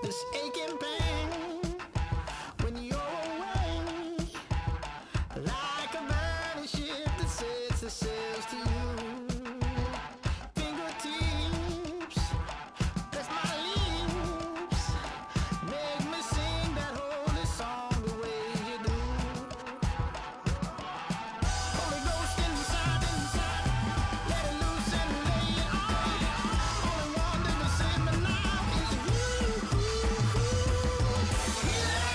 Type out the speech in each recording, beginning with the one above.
This aching pain when you're away, like a burning ship that sets the sails to you. Fingertips, press my lips, make me sing that holy song the way you do. Holy Ghost inside, let it loose and lay it on. Only one that can save me now is you. Healing,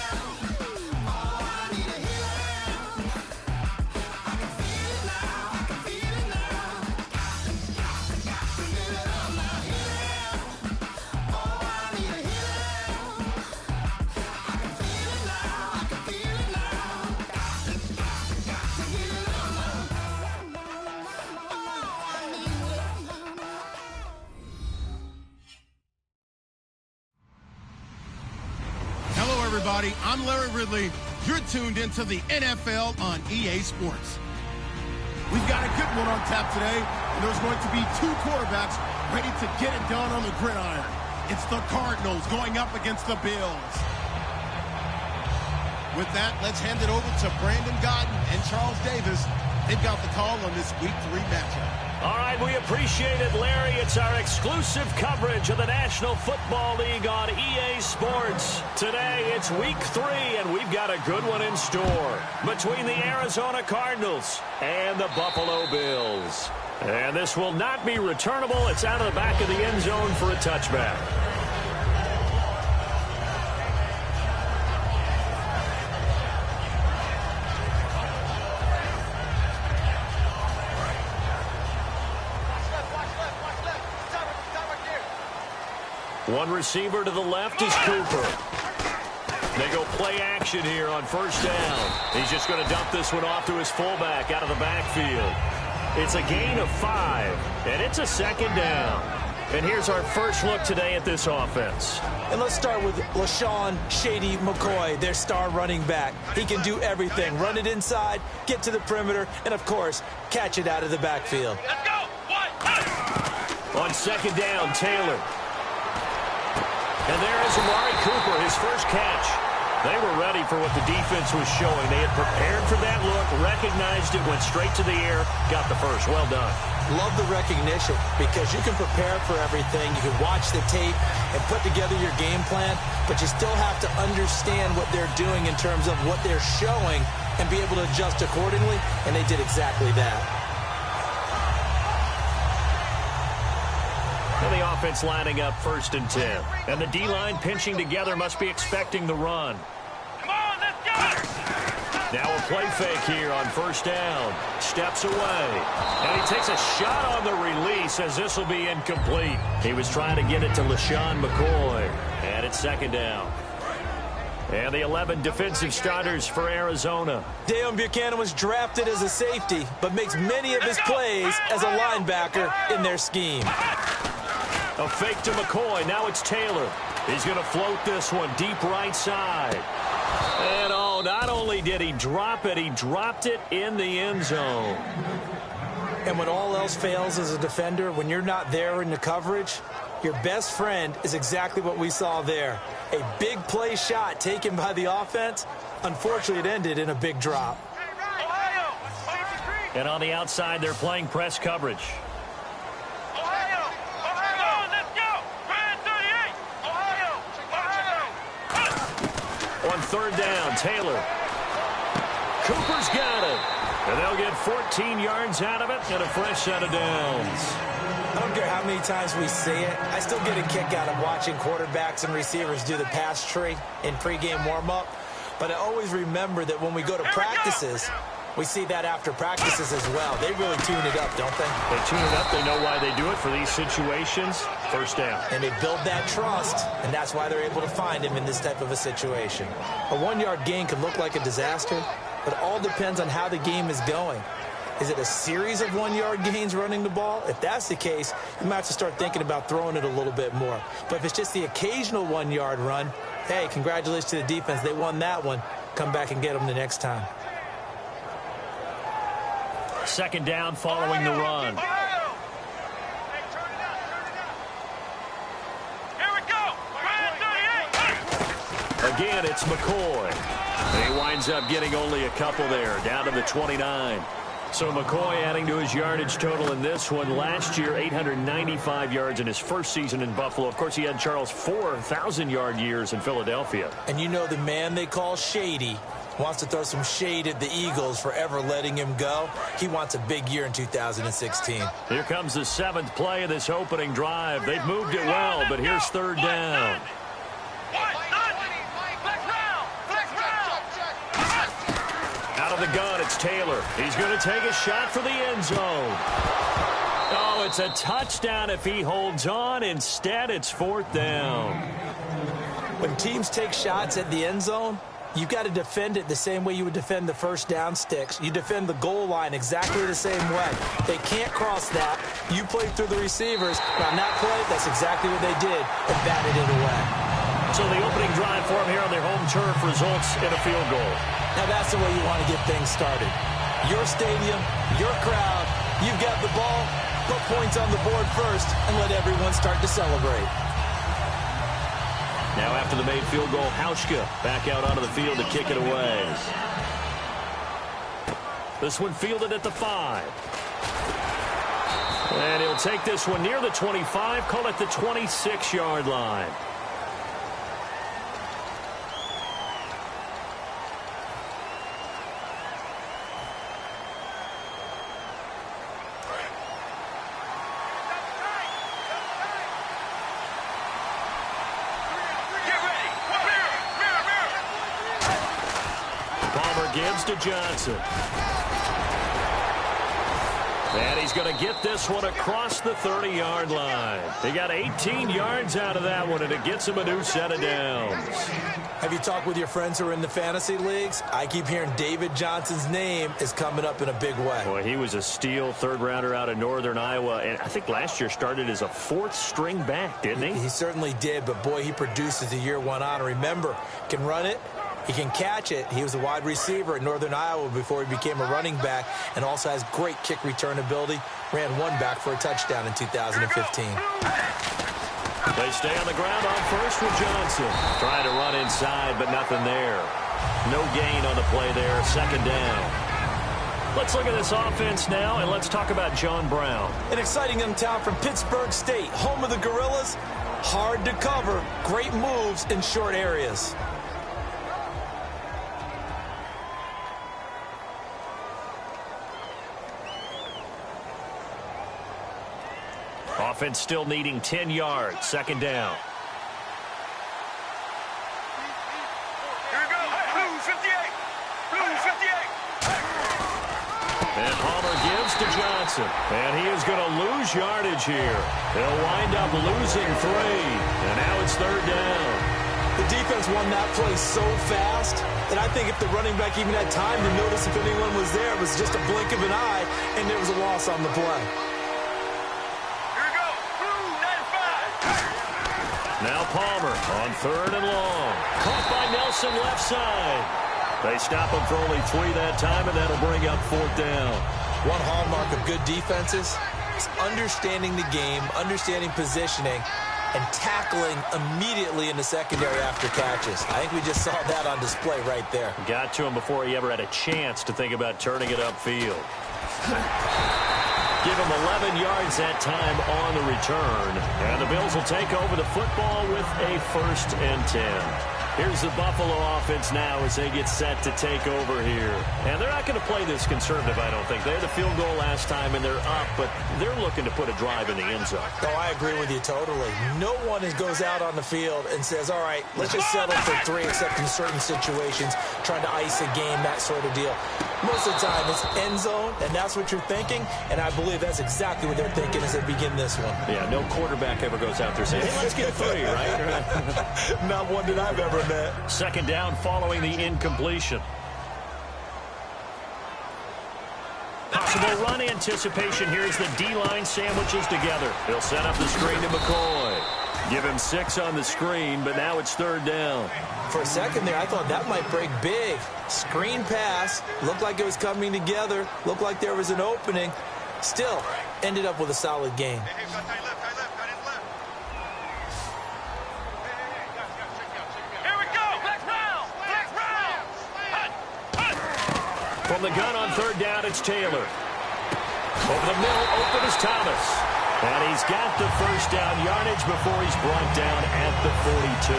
oh, I need a healing. I can feel it now, I can feel it now. Got to give it up now. Healing, oh, I need a healing. I can feel it now, I can feel it now. Got to give it up now. Oh, I need it. Hello, everybody. I'm Larry Ridley. You're tuned into the NFL on EA Sports. We've got a good one on tap today, and there's going to be two quarterbacks ready to get it done on the gridiron. It's the Cardinals going up against the Bills. With that, let's hand it over to Brandon Godden and Charles Davis. They've got the call on this Week 3 matchup. All right, we appreciate it, Larry. It's our exclusive coverage of the National Football League on EA Sports. Today, it's Week 3, and we've got a good one in store between the Arizona Cardinals and the Buffalo Bills. And this will not be returnable. It's out of the back of the end zone for a touchback. One receiver to the left is Cooper. They go play action here on first down. He's just going to dump this one off to his fullback out of the backfield. It's a gain of 5, and it's a second down. And here's our first look today at this offense. And let's start with LaShawn Shady McCoy, their star running back. He can do everything. Run it inside, get to the perimeter, and, of course, catch it out of the backfield. Let's go! On second down, Taylor. And there is Amari Cooper, his first catch. They were ready for what the defense was showing. They had prepared for that look, recognized it, went straight to the air, got the first. Well done. Love the recognition because you can prepare for everything. You can watch the tape and put together your game plan, but you still have to understand what they're doing in terms of what they're showing and be able to adjust accordingly, and they did exactly that. And the offense lining up 1st and 10. And the D-line pinching together must be expecting the run. Come on, let's go! Now a play fake here on first down. Steps away. And he takes a shot on the release as this will be incomplete. He was trying to get it to LaShawn McCoy. And it's second down. And the 11 defensive starters for Arizona. Deion Buchanan was drafted as a safety, but makes many of his plays as a linebacker in their scheme. A fake to McCoy. Now it's Taylor. He's going to float this one deep right side. And, oh, not only did he drop it, he dropped it in the end zone. And when all else fails as a defender, when you're not there in the coverage, your best friend is exactly what we saw there. A big play shot taken by the offense. Unfortunately, it ended in a big drop. And on the outside, they're playing press coverage. On third down, Taylor. Cooper's got it. And they'll get 14 yards out of it and a fresh set of downs. I don't care how many times we say it. I still get a kick out of watching quarterbacks and receivers do the pass tree in pregame warm-up. But I always remember that when we go to practices, we see that after practices as well. They really tune it up, don't they? They tune it up. They know why they do it for these situations. First down. And they build that trust, and that's why they're able to find him in this type of a situation. A 1-yard gain can look like a disaster, but it all depends on how the game is going. Is it a series of 1-yard gains running the ball? If that's the case, you might have to start thinking about throwing it a little bit more. But if it's just the occasional 1-yard run, hey, congratulations to the defense. They won that one. Come back and get them the next time. Second down following the run. Again, it's McCoy. And he winds up getting only a couple there, down to the 29. So McCoy adding to his yardage total in this one. Last year, 895 yards in his first season in Buffalo. Of course, he had Charles 4,000-yard years in Philadelphia. And you know the man they call Shady wants to throw some shade at the Eagles for ever letting him go. He wants a big year in 2016. Here comes the 7th play of this opening drive. They've moved it well, but here's third down. Out of the gun, it's Taylor. He's going to take a shot for the end zone. Oh, it's a touchdown if he holds on. Instead, it's 4th down. When teams take shots at the end zone, you've got to defend it the same way you would defend the first down sticks. You defend the goal line exactly the same way. They can't cross that. You play through the receivers. But on that play, that's exactly what they did and batted it away. So the opening drive for them here on their home turf results in a field goal. Now that's the way you want to get things started. Your stadium, your crowd, you've got the ball, put points on the board first, and let everyone start to celebrate. Now after the made field goal, Hauschka back out onto the field to kick it away. This one fielded at the 5. And he'll take this one near the 25, call it the 26-yard line. Gives to Johnson. And he's going to get this one across the 30-yard line. He got 18 yards out of that one, and it gets him a new set of downs. Have you talked with your friends who are in the fantasy leagues? I keep hearing David Johnson's name is coming up in a big way. Boy, he was a steal third-rounder out of Northern Iowa, and I think last year started as a 4th-string back, didn't he? He certainly did, but boy, he produced as the year went on. Remember, can run it. He can catch it. He was a wide receiver at Northern Iowa before he became a running back, and also has great kick return ability. Ran one back for a touchdown in 2015. They stay on the ground on first with Johnson. Trying to run inside, but nothing there. No gain on the play there. 2nd down. Let's look at this offense now, and let's talk about John Brown. An exciting young talent from Pittsburgh State, home of the Gorillas. Hard to cover. Great moves in short areas. Offense still needing 10 yards. 2nd down. Here we go. Blue 58. Blue 58. And Palmer gives to Johnson. And he is going to lose yardage here. He'll wind up losing 3. And now it's 3rd down. The defense won that play so fast that I think if the running back even had time to notice if anyone was there, it was just a blink of an eye, and there was a loss on the play. Now Palmer on 3rd and long. Caught by Nelson left side. They stop him for only 3 that time, and that'll bring up 4th down. One hallmark of good defenses is understanding the game, understanding positioning, and tackling immediately in the secondary after catches. I think we just saw that on display right there. Got to him before he ever had a chance to think about turning it upfield. Give him 11 yards that time on the return. And the Bills will take over the football with a 1st and 10. Here's the Buffalo offense now as they get set to take over here. And they're not going to play this conservative, I don't think. They had the field goal last time, and they're up, but they're looking to put a drive in the end zone. Oh, I agree with you totally. No one goes out on the field and says, all right, let's just settle for 3, except in certain situations, trying to ice a game, that sort of deal. Most of the time, it's end zone, and that's what you're thinking, and I believe that's exactly what they're thinking as they begin this one. Yeah, no quarterback ever goes out there saying, hey, let's get 3, right? Not one that I've ever met. 2nd down following the incompletion. Possible run anticipation. Here's the D-line sandwiches together. They'll set up the screen to McCoy. Give him 6 on the screen, but now it's 3rd down. For a second there, I thought that might break big. Screen pass. Looked like it was coming together. Looked like there was an opening. Still, ended up with a solid game. Here we go. the gun on third down, it's Taylor. Over the middle, open is Thomas. And he's got the first down yardage before he's brought down at the 42.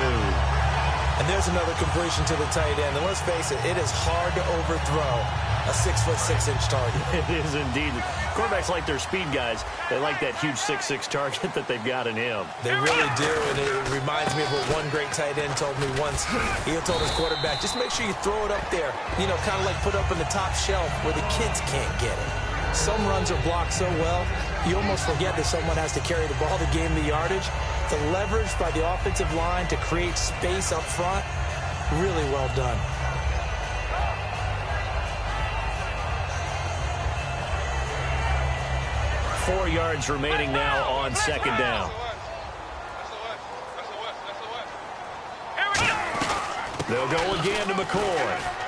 And there's another completion to the tight end. And let's face it, it is hard to overthrow a 6'6" target. It is indeed. Quarterbacks like their speed guys. They like that huge 6'6" target that they've got in him. They really do, and it reminds me of what one great tight end told me once. He told his quarterback, just make sure you throw it up there, you know, kind of like put up in the top shelf where the kids can't get it. Some runs are blocked so well, you almost forget that someone has to carry the ball to gain the yardage. The leverage by the offensive line to create space up front, really well done. Four yards remaining now on second down. They'll go again to McCoy.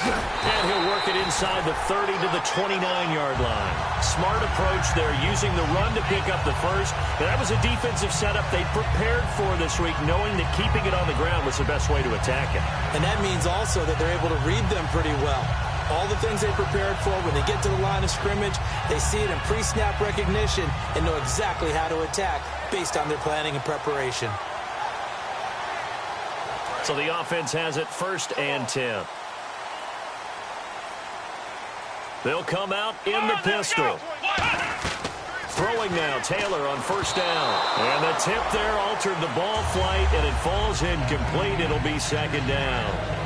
And he'll work it inside the 30 to the 29-yard line. Smart approach there, using the run to pick up the first. That was a defensive setup they prepared for this week, knowing that keeping it on the ground was the best way to attack it. And that means also that they're able to read them pretty well. All the things they prepared for, when they get to the line of scrimmage, they see it in pre-snap recognition and know exactly how to attack based on their planning and preparation. So the offense has it 1st and 10. They'll come out in the pistol. Throwing now, Taylor on 1st down. And the tip there altered the ball flight, and it falls incomplete. It'll be 2nd down.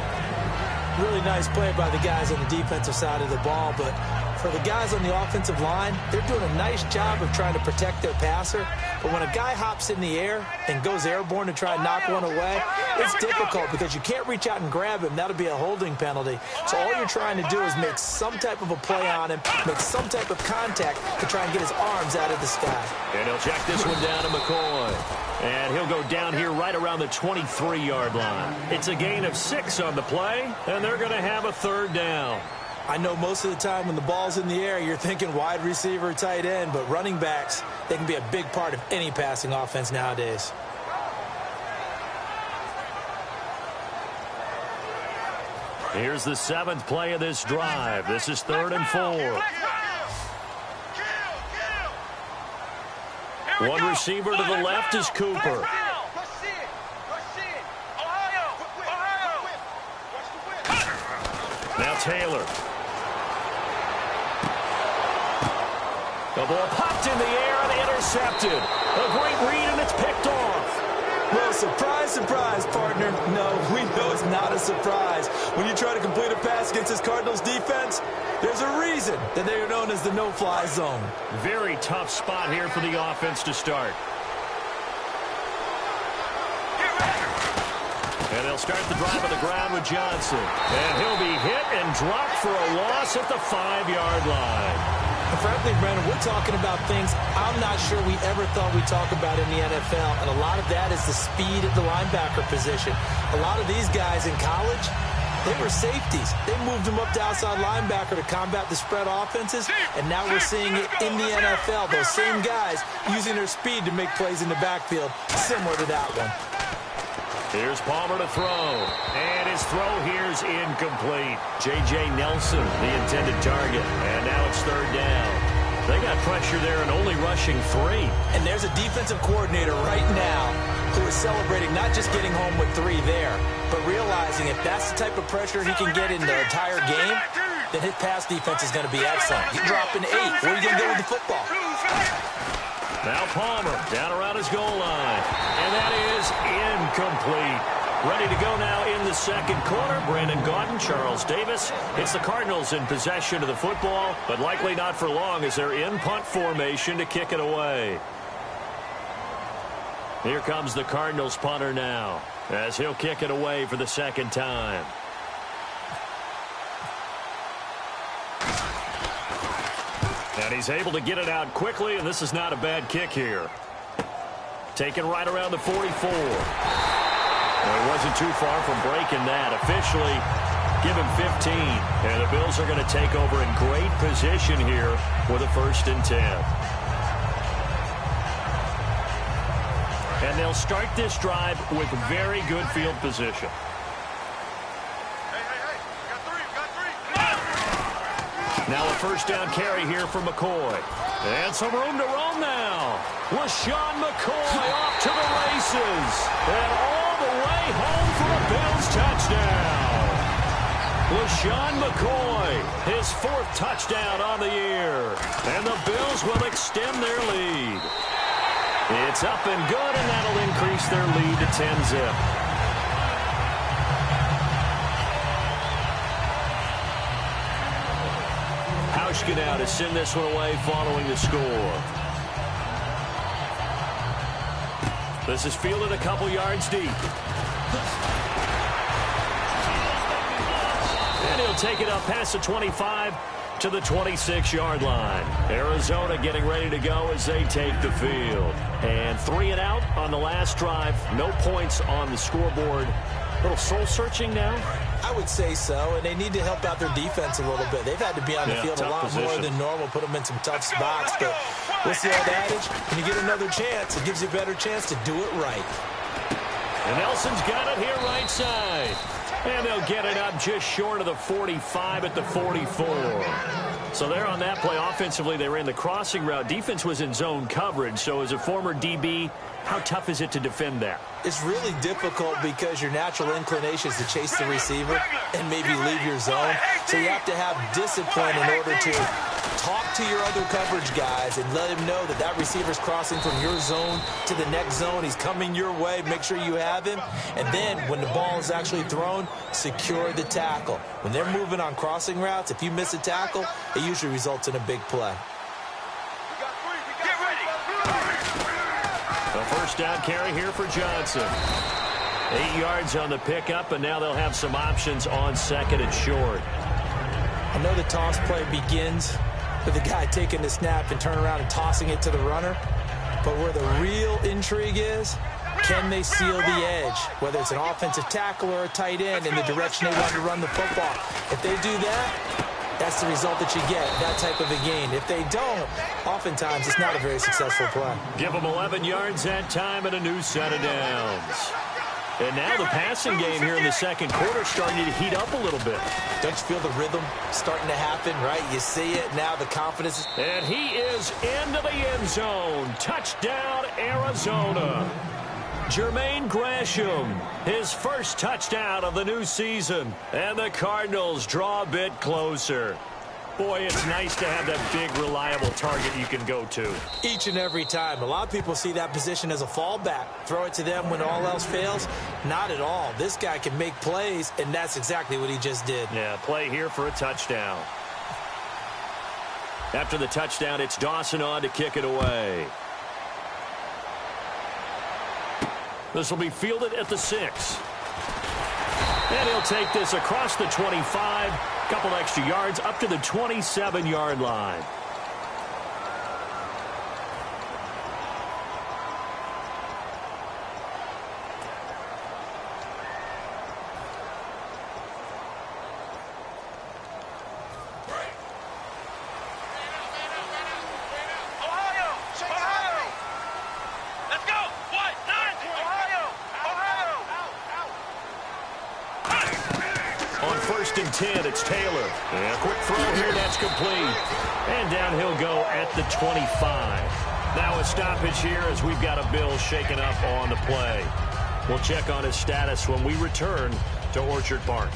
Really nice play by the guys on the defensive side of the ball, but for the guys on the offensive line, they're doing a nice job of trying to protect their passer. But when a guy hops in the air and goes airborne to try and knock one away, it's difficult because you can't reach out and grab him. That'll be a holding penalty. So all you're trying to do is make some type of a play on him, make some type of contact to try and get his arms out of the sky. And he'll check this one down to McCoy. And he'll go down here right around the 23-yard line. It's a gain of 6 on the play, and they're going to have a 3rd down. I know most of the time when the ball's in the air, you're thinking wide receiver, tight end, but running backs, they can be a big part of any passing offense nowadays. Here's the 7th play of this drive. This is 3rd and 4. One receiver to the left is Cooper. Now Taylor. The ball popped in the air and intercepted. A great read, and it's picked off. Well, surprise, surprise, partner. No, we know it's not a surprise. When you try to complete a pass against this Cardinals defense, there's a reason that they are known as the no-fly zone. Very tough spot here for the offense to start. And they'll start the drive on the ground with Johnson. And he'll be hit and dropped for a loss at the 5-yard line. Frankly, Brandon, we're talking about things I'm not sure we ever thought we'd talk about in the NFL, and a lot of that is the speed at the linebacker position. A lot of these guys in college, they were safeties. They moved them up to outside linebacker to combat the spread offenses, and now we're seeing it in the NFL. Those same guys using their speed to make plays in the backfield, similar to that one. Here's Palmer to throw. And his throw here's incomplete. J.J. Nelson, the intended target. And now it's 3rd down. They got pressure there and only rushing 3. And there's a defensive coordinator right now who is celebrating not just getting home with 3 there, but realizing if that's the type of pressure he can get in the entire game, then his pass defense is going to be excellent. He's dropping 8. Where are you going to go with the football? Now Palmer down around his goal line. And that is incomplete. Ready to go now in the 2nd quarter. Brandon Gaudin, Charles Davis. It's the Cardinals in possession of the football, but likely not for long as they're in punt formation to kick it away. Here comes the Cardinals punter now as he'll kick it away for the 2nd time. And he's able to get it out quickly, and this is not a bad kick here. Taken right around the 44. Well, he wasn't too far from breaking that. Officially, give him 15. And the Bills are going to take over in great position here with a 1st and 10. And they'll start this drive with very good field position. Hey, got 3, got 3. Now a first down carry here for McCoy. And some room to roam now. LaShawn McCoy off to the races. And all the way home for a Bills touchdown. LaShawn McCoy, his 4th touchdown on the year. And the Bills will extend their lead. It's up and good, and that'll increase their lead to 10-zip. Hauschka now to send this one away following the score. This is fielded a couple yards deep. And he'll take it up past the 25 to the 26-yard line. Arizona getting ready to go as they take the field. And 3 and out on the last drive. No points on the scoreboard. A little soul-searching now? I would say so, and they need to help out their defense a little bit. They've had to be on the field a lot more than normal, put them in some tough spots. But what's the old adage? When you get another chance, it gives you a better chance to do it right. And Nelson's got it here right side. And they'll get it up just short of the 45 at the 44. So there on that play, offensively, they ran the crossing route. Defense was in zone coverage. So as a former DB, how tough is it to defend that? It's really difficult because your natural inclination is to chase the receiver and maybe leave your zone. So you have to have discipline in order to talk to your other coverage guys and let him know that that receiver's crossing from your zone to the next zone. He's coming your way. Make sure you have him. And then when the ball is actually thrown, secure the tackle. When they're moving on crossing routes, if you miss a tackle, it usually results in a big play. A first down carry here for Johnson. 8 yards on the pickup, and now they'll have some options on 2nd and short. I know the toss play begins with the guy taking the snap and turning around and tossing it to the runner. But where the real intrigue is, can they seal the edge? Whether it's an offensive tackle or a tight end in the direction they want to run the football. If they do that, that's the result that you get, that type of a gain. If they don't, oftentimes it's not a very successful play. Give them 11 yards that time and a new set of downs. And now the passing game here in the second quarter starting to heat up a little bit. Don't you feel the rhythm starting to happen, right? You see it, now the confidence. And he is into the end zone. Touchdown, Arizona. Jermaine Gresham, his first touchdown of the new season. And the Cardinals draw a bit closer. Boy, it's nice to have that big, reliable target you can go to. Each and every time. A lot of people see that position as a fallback. Throw it to them when all else fails. Not at all. This guy can make plays, and that's exactly what he just did. Yeah, play here for a touchdown. After the touchdown, it's Dawson on to kick it away. This will be fielded at the 6. And he'll take this across the 25. Couple extra yards up to the 27-yard line. First and 10, it's Taylor. And a quick throw here, that's complete. And down he'll go at the 25. Now a stoppage here as we've got a Bill shaken up on the play. We'll check on his status when we return to Orchard Park.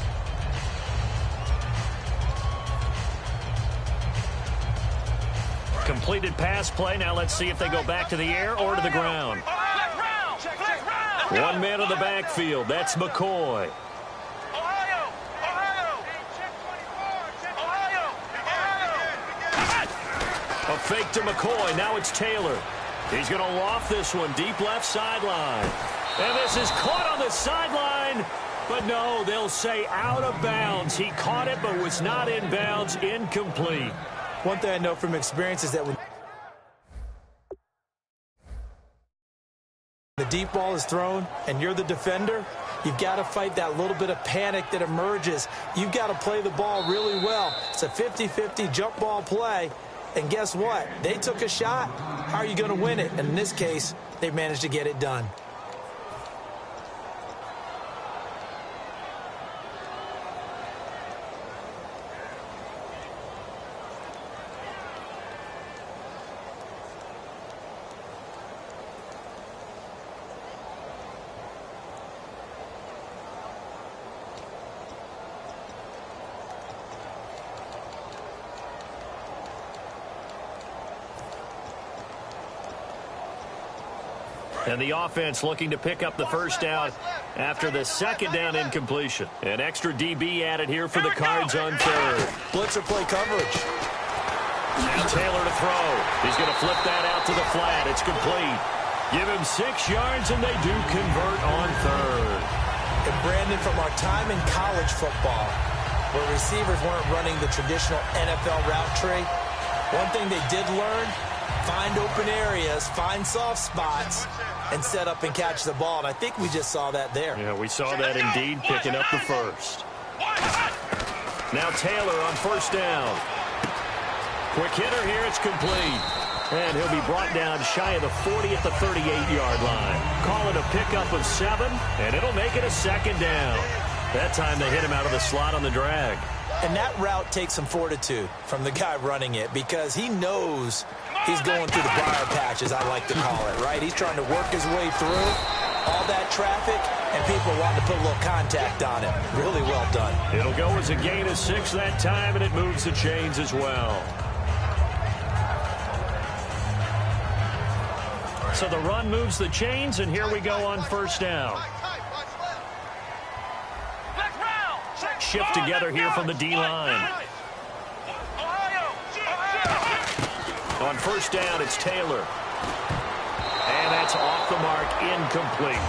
Completed pass play. Now let's see if they go back to the air or to the ground. One man in the backfield. That's McCoy. A fake to McCoy. Now it's Taylor. He's going to loft this one deep left sideline. And this is caught on the sideline. But no, they'll say out of bounds. He caught it but was not in bounds. Incomplete. One thing I know from experience is that when the deep ball is thrown and you're the defender, you've got to fight that little bit of panic that emerges. You've got to play the ball really well. It's a 50-50 jump ball play. And guess what? They took a shot. How are you going to win it? And in this case, they managed to get it done. And the offense looking to pick up the first down after the second down incompletion. An extra DB added here for the Cards on third. Blitzer play coverage. Now Taylor to throw. He's going to flip that out to the flat. It's complete. Give him 6 yards, and they do convert on third. And Brandon, from our time in college football, where receivers weren't running the traditional NFL route tree, one thing they did learn, find open areas, find soft spots, and set up and catch the ball. And I think we just saw that there. Yeah, we saw that indeed, picking up the first. Now Taylor on first down. Quick hitter here, it's complete. And he'll be brought down shy of the 40 at the 38-yard line. Call it a pickup of 7, and it'll make it a second down. That time they hit him out of the slot on the drag. And that route takes some fortitude from the guy running it, because he knows he's going through the briar patch, as I like to call it, right? He's trying to work his way through all that traffic, and people want to put a little contact on it. Really well done. It'll go as a gain of 6 that time, and it moves the chains as well. So the run moves the chains, and here we go on first down. Shift together here from the D-line. On first down, it's Taylor. And that's off the mark, incomplete.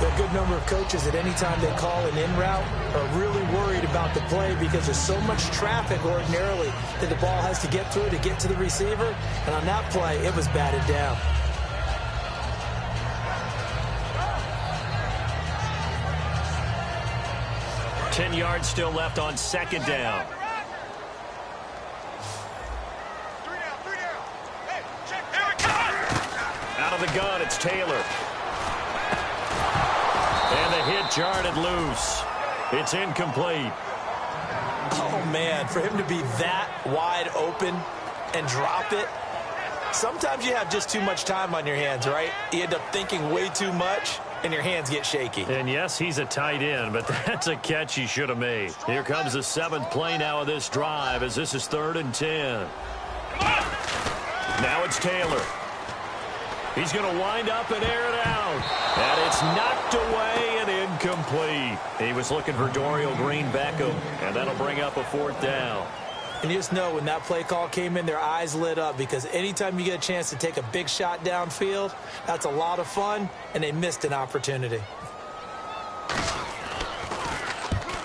There are a good number of coaches at any time they call an in route are really worried about the play, because there's so much traffic ordinarily that the ball has to get through to get to the receiver. And on that play, it was batted down. Ten yards still left on second down. Out of the gun, it's Taylor. And the hit jarred it loose. It's incomplete. Oh, man, for him to be that wide open and drop it, sometimes you have just too much time on your hands, right? You end up thinking way too much, and your hands get shaky. And yes, he's a tight end, but that's a catch he should have made. Here comes the 7th play now of this drive, as this is 3rd and 10. Now it's Taylor. He's going to wind up and air it out. And it's knocked away and incomplete. He was looking for Dorial Green-Beckham, and that'll bring up a 4th down. And you just know when that play call came in, their eyes lit up, because anytime you get a chance to take a big shot downfield, that's a lot of fun, and they missed an opportunity.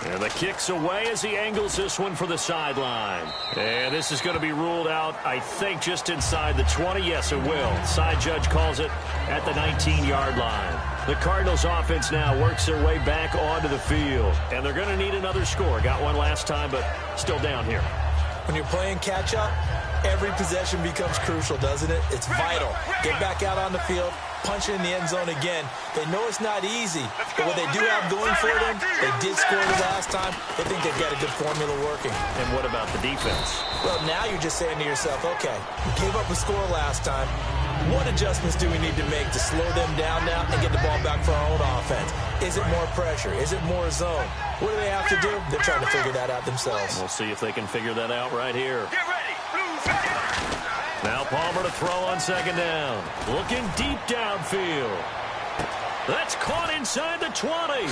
And the kick's away as he angles this one for the sideline. And this is going to be ruled out, I think, just inside the 20. Yes, it will. Side judge calls it at the 19-yard line. The Cardinals offense now works their way back onto the field. And they're going to need another score. Got one last time, but still down here. When you're playing catch-up, every possession becomes crucial, doesn't it? It's vital. Get back out on the field, punch it in the end zone again. They know it's not easy, but what they do have going for them, they did score the last time. They think they've got a good formula working. And what about the defense? Well, now you're just saying to yourself, okay, we gave up a score last time. What adjustments do we need to make to slow them down now and get the ball back for our own offense? Is it more pressure? Is it more zone? What do they have to do? They're trying to figure that out themselves. We'll see if they can figure that out right here. Get ready. Blues ready. Now Palmer to throw on second down. Looking deep downfield. That's caught inside the 20.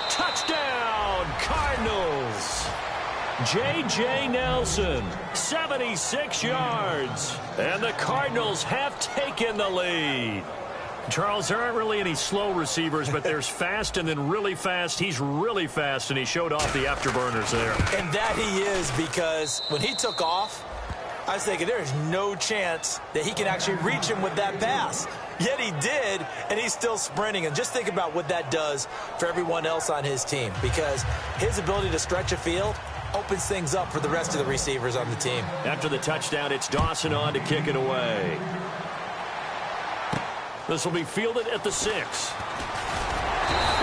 Touchdown, Cardinals. J.J. Nelson, 76 yards. And the Cardinals have taken the lead. Charles, there aren't really any slow receivers, but there's fast and then really fast. He's really fast, and he showed off the afterburners there. And that he is, because when he took off, I was thinking there is no chance that he can actually reach him with that pass. Yet he did, and he's still sprinting. And just think about what that does for everyone else on his team, because his ability to stretch a field opens things up for the rest of the receivers on the team. After the touchdown, it's Dawson on to kick it away. This will be fielded at the 6.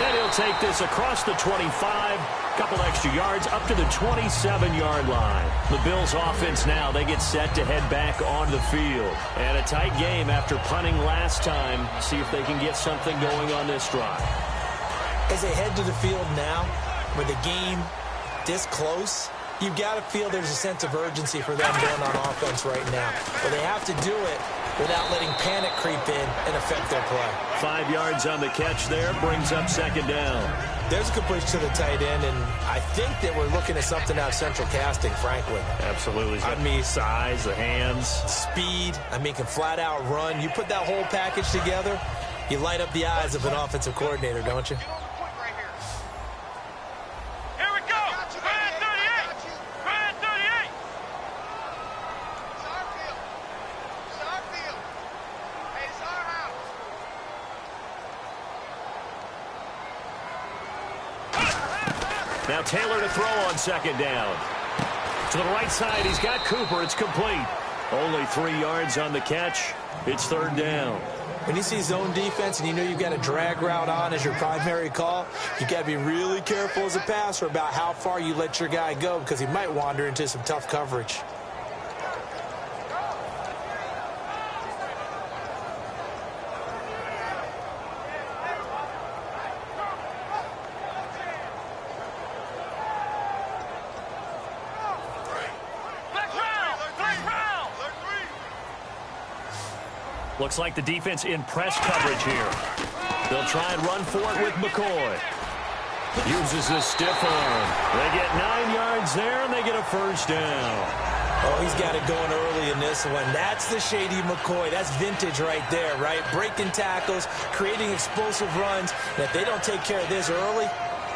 And he'll take this across the 25, couple extra yards up to the 27-yard line. The Bills offense now, they get set to head back onto the field. And a tight game after punting last time. See if they can get something going on this drive. As they head to the field now, with the game this close, you've got to feel there's a sense of urgency for them going on offense right now. But they have to do it without letting panic creep in and affect their play. 5 yards on the catch there, brings up second down. There's a completion to the tight end, and I think that we're looking at something out of central casting, frankly. Absolutely. I mean, size, the hands. Speed, can flat out run. You put that whole package together, you light up the eyes of an offensive coordinator, don't you? Now Taylor to throw on second down. To the right side, he's got Cooper. It's complete. Only 3 yards on the catch. It's third down. When you see zone defense and you know you've got a drag route on as your primary call, you've got to be really careful as a passer about how far you let your guy go because he might wander into some tough coverage. Looks like the defense in press coverage here. They'll try and run for it with McCoy. Uses his stiff arm. They get 9 yards there, and they get a first down. Oh, he's got it going early in this one. That's the shady McCoy. That's vintage right there, right? Breaking tackles, creating explosive runs. And if they don't take care of this early,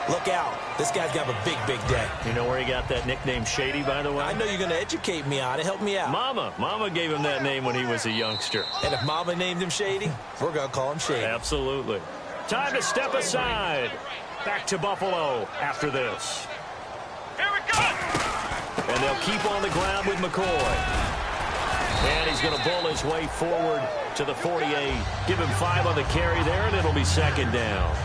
look out. This guy's got a big, big day. You know where he got that nickname Shady, by the way? I know you're going to educate me on it. Help me out. Mama gave him that name when he was a youngster. And if Mama named him Shady, we're going to call him Shady. Absolutely. Time to step aside. Back to Buffalo after this. Here we go! And they'll keep on the ground with McCoy. And he's going to bull his way forward to the 48. Give him 5 on the carry there, and it'll be second down.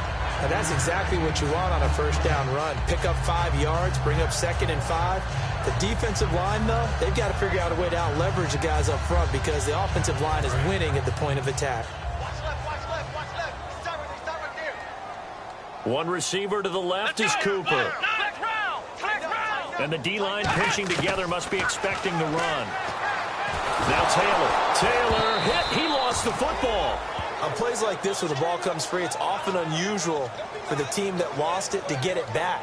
Now that's exactly what you want on a first down run. Pick up 5 yards, bring up 2nd and 5. The defensive line, though, they've got to figure out a way to out-leverage the guys up front because the offensive line is winning at the point of attack. Watch left. Stop right there. One receiver to the left is Cooper. And the D-line pinching together must be expecting the run. Now Taylor hit. He lost the football. On plays like this where the ball comes free, it's often unusual for the team that lost it to get it back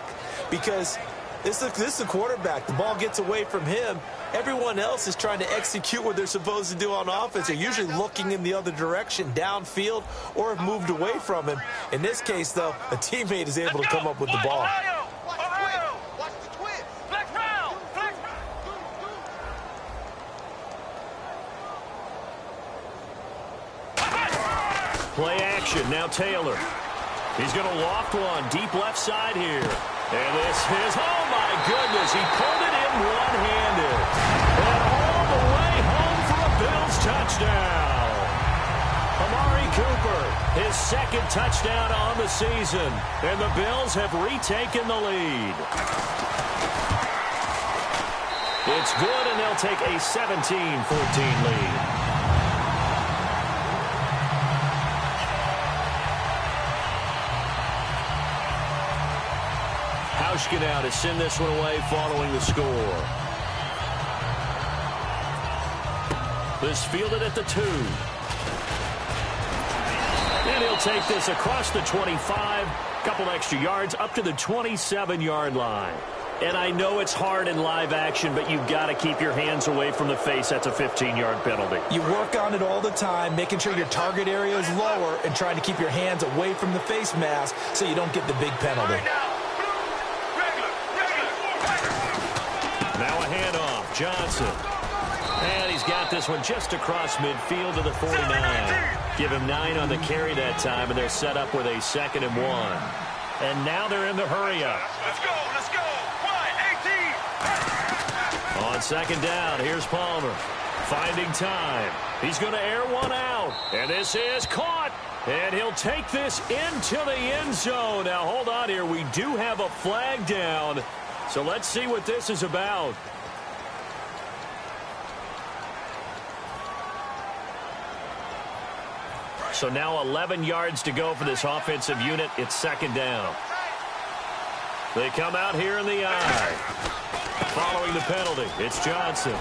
because this is the quarterback. The ball gets away from him. Everyone else is trying to execute what they're supposed to do on offense. They're usually looking in the other direction, downfield, or have moved away from him. In this case, though, a teammate is able to come up with the ball. Watch the twist. Flex round. Play action. Now Taylor. He's going to loft one deep left side here. And this is, oh my goodness, he pulled it in one-handed. And all the way home for a Bills touchdown. Amari Cooper, his 2nd touchdown on the season. And the Bills have retaken the lead. It's good, and they'll take a 17-14 lead. Now to send this one away following the score. This fielded at the 2. And he'll take this across the 25, couple extra yards up to the 27-yard line. And I know it's hard in live action, but you've got to keep your hands away from the face. That's a 15-yard penalty. You work on it all the time, making sure your target area is lower and trying to keep your hands away from the face mask so you don't get the big penalty. Now a handoff, Johnson. And he's got this one just across midfield to the 49. Give him 9 on the carry that time, and they're set up with a 2nd and 1. And now they're in the hurry-up. Let's go. 1, 18. On second down, here's Palmer. Finding time. He's going to air one out. And this is caught. And he'll take this into the end zone. Now, hold on here. We do have a flag down. So let's see what this is about. So now 11 yards to go for this offensive unit. It's second down. They come out here in the eye. Following the penalty, it's Johnson.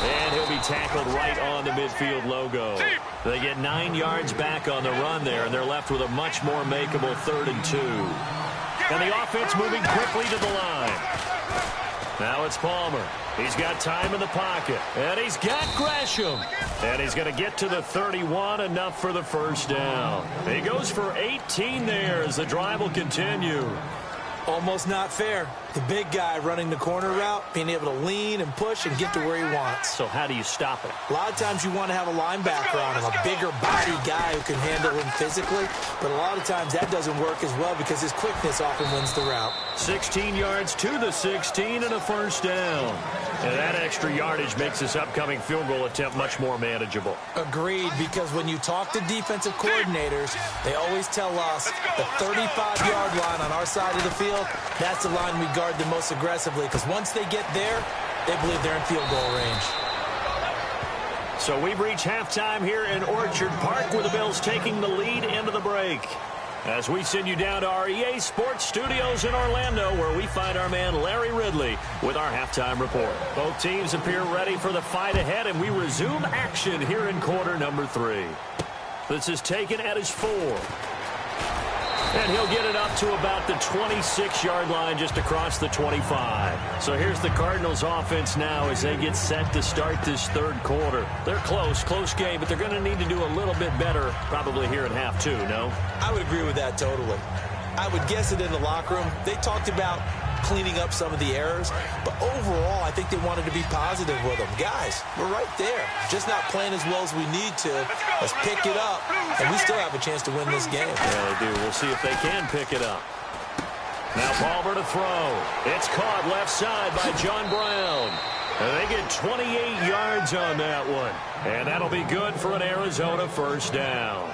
And he'll be tackled right on the midfield logo. They get 9 yards back on the run there, and they're left with a much more makeable 3rd and 2. And the offense moving quickly to the line. Now it's Palmer. He's got time in the pocket. And he's got Gresham. And he's going to get to the 31, enough for the first down. He goes for 18 there as the drive will continue. Almost not fair. The big guy running the corner route, being able to lean and push and get to where he wants. So how do you stop it? A lot of times you want to have a linebacker on him, a bigger body guy who can handle him physically. But a lot of times that doesn't work as well because his quickness often wins the route. 16 yards to the 16 and a first down. And that extra yardage makes this upcoming field goal attempt much more manageable. Agreed, because when you talk to defensive coordinators, they always tell us the 35-yard line on our side of the field, that's the line we guard the most aggressively, because once they get there, they believe they're in field goal range. So we've reached halftime here in Orchard Park with the Bills taking the lead into the break. As we send you down to our EA Sports Studios in Orlando, where we find our man Larry Ridley with our halftime report. Both teams appear ready for the fight ahead, and we resume action here in quarter number 3. This is taken at his 4. And he'll get it up to about the 26-yard line, just across the 25. So here's the Cardinals offense now as they get set to start this third quarter. They're close game, but they're going to need to do a little bit better probably here in half 2, no? I would agree with that totally. I would guess it in the locker room. They talked about cleaning up some of the errors, but overall, I think they wanted to be positive with them. Guys, we're right there. Just not playing as well as we need to. Let's pick it up, and we still have a chance to win this game. Yeah, they do. We'll see if they can pick it up. Now Palmer to throw. It's caught left side by John Brown. And they get 28 yards on that one. And that'll be good for an Arizona first down.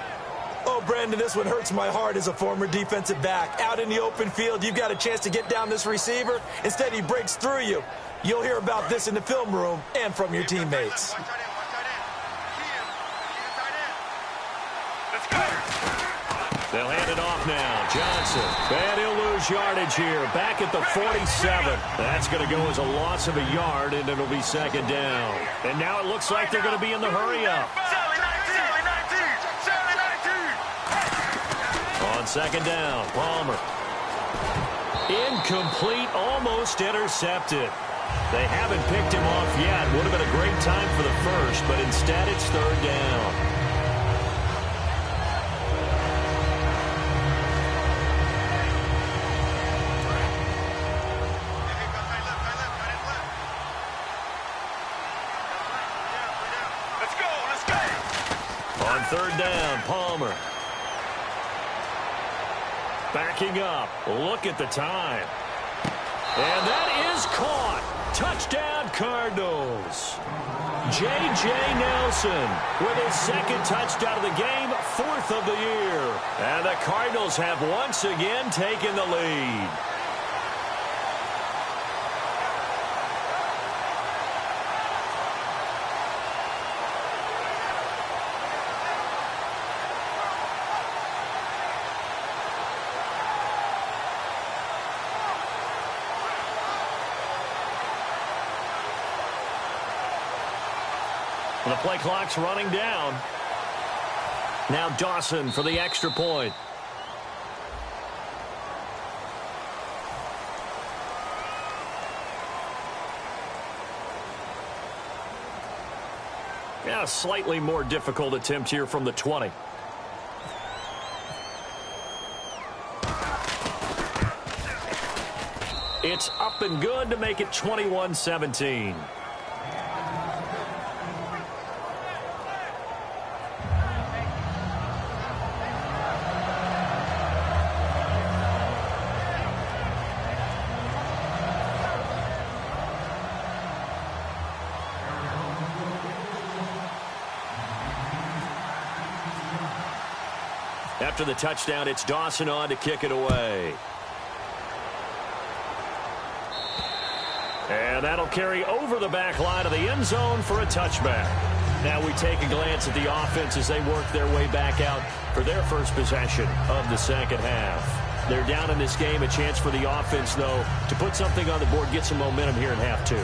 Oh, Brandon, this one hurts my heart as a former defensive back. Out in the open field, you've got a chance to get down this receiver. Instead, he breaks through you. You'll hear about this in the film room and from your teammates. They'll hand it off now. Johnson. And he'll lose yardage here. Back at the 47. That's going to go as a loss of a yard, and it'll be second down. And now it looks like they're going to be in the hurry-up. On second down, Palmer. Incomplete, almost intercepted. They haven't picked him off yet. Would have been a great time for the first, but instead it's third down. On third down, Palmer. Backing up. Look at the time. And that is caught. Touchdown, Cardinals. J.J. Nelson with his second touchdown of the game, 4th of the year. And the Cardinals have once again taken the lead. The play clock's running down. Now Dawson for the extra point. Yeah, a slightly more difficult attempt here from the 20. It's up and good to make it 21-17. After the touchdown, it's Dawson on to kick it away. And that'll carry over the back line of the end zone for a touchback. Now we take a glance at the offense as they work their way back out for their first possession of the second half. They're down in this game. A chance for the offense, though, to put something on the board, get some momentum here in half 2.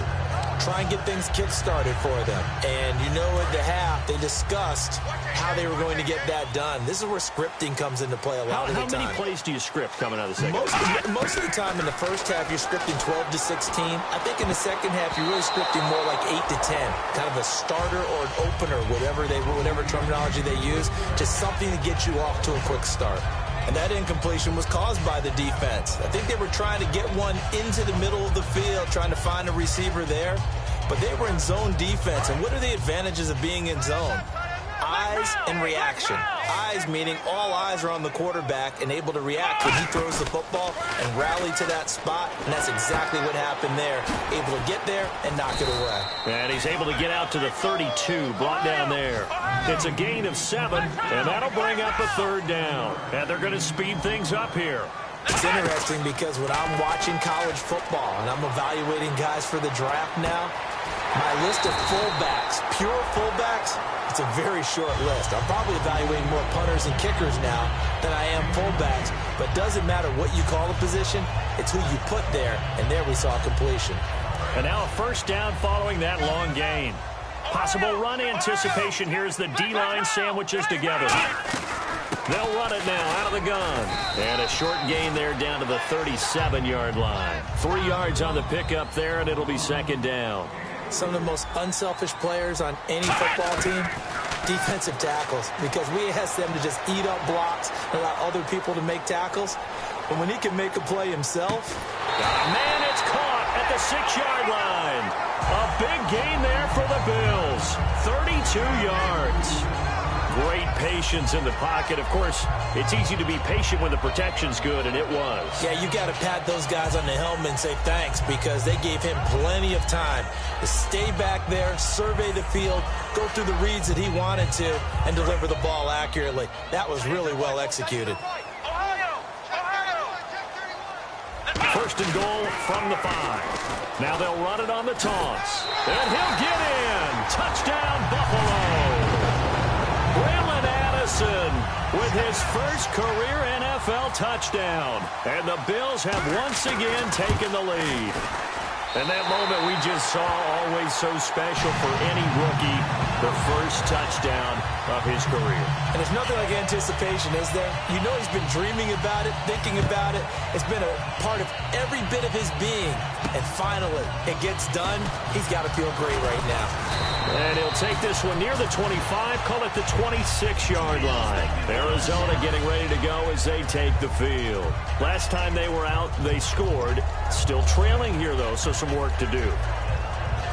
try and get things kick-started for them. And you know, at the half, they discussed how they were going to get that done. This is where scripting comes into play a lot of the time. How many plays do you script coming out of the second half? Most of the time in the first half, you're scripting 12 to 16. I think in the second half, you're really scripting more like 8 to 10. Kind of a starter or an opener, whatever terminology they use. Just something to get you off to a quick start. And that incompletion was caused by the defense. I think they were trying to get one into the middle of the field, trying to find a receiver there. But they were in zone defense. And what are the advantages of being in zone? Eyes and reaction. Eyes meaning all eyes are on the quarterback and able to react when he throws the football and rally to that spot. And that's exactly what happened there. Able to get there and knock it away. And he's able to get out to the 32, brought down there. It's a gain of 7, and that'll bring up a third down. And they're going to speed things up here. It's interesting because when I'm watching college football and I'm evaluating guys for the draft now, my list of fullbacks, pure fullbacks, it's a very short list. I'm probably evaluating more punters and kickers now than I am fullbacks. But doesn't matter what you call a position, it's who you put there. And there we saw completion. And now a first down following that long gain. Possible run anticipation here as the D-line sandwiches together. They'll run it now out of the gun. And a short gain there down to the 37-yard line. 3 yards on the pickup there, and it'll be second down. Some of the most unselfish players on any football team, defensive tackles, because we ask them to just eat up blocks and allow other people to make tackles. But when he can make a play himself. Man, it's caught at the 6-yard line. A big gain there for the Bills. 32 yards. Great patience in the pocket. Of course, it's easy to be patient when the protection's good, and it was. Yeah, you got to pat those guys on the helmet and say thanks because they gave him plenty of time to stay back there, survey the field, go through the reads that he wanted to, and deliver the ball accurately. That was really well executed. First and goal from the 5. Now they'll run it on the toss. And he'll get in. Touchdown, Buffalo. Braylon Addison with his first career NFL touchdown. And the Bills have once again taken the lead. And that moment we just saw, always so special for any rookie, the first touchdown of his career. And there's nothing like anticipation, is there? You know he's been dreaming about it, thinking about it. It's been a part of every bit of his being. And finally, it gets done. He's got to feel great right now. And he'll take this one near the 25, call it the 26-yard line. Arizona getting ready to go as they take the field. Last time they were out, they scored. Still trailing here, though, so some work to do.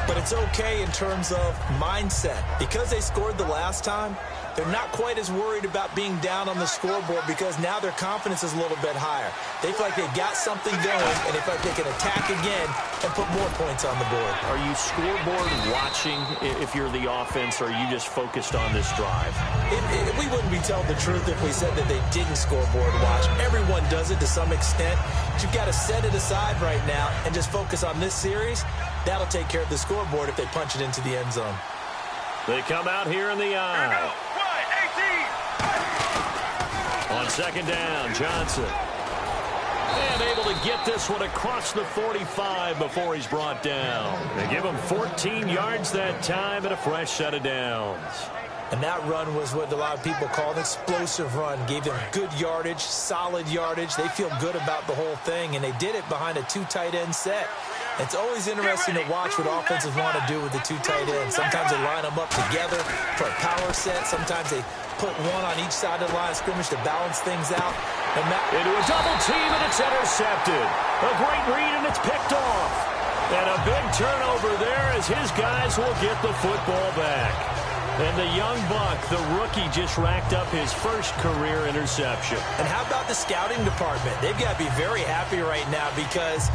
But it's okay in terms of mindset. Because they scored the last time, they're not quite as worried about being down on the scoreboard because now their confidence is a little bit higher. They feel like they've got something going, and they feel like they can attack again and put more points on the board. Are you scoreboard watching if you're the offense, or are you just focused on this drive? We wouldn't be telling the truth if we said that they didn't scoreboard watch. Everyone does it to some extent. But you've got to set it aside right now and just focus on this series. That'll take care of the scoreboard if they punch it into the end zone. They come out here in the aisle. On second down, Johnson. And able to get this one across the 45 before he's brought down. They give him 14 yards that time and a fresh set of downs. And that run was what a lot of people call an explosive run. Gave them good yardage, solid yardage. They feel good about the whole thing, and they did it behind a 2 tight end set. It's always interesting to watch what offenses want to do with the 2 tight ends. Sometimes they line them up together for a power set. Sometimes they put one on each side of the line of scrimmage to balance things out. Into a double team, and it's intercepted. A great read, and it's picked off. And a big turnover there as his guys will get the football back. And the young buck, the rookie, just racked up his first career interception. And how about the scouting department? They've got to be very happy right now because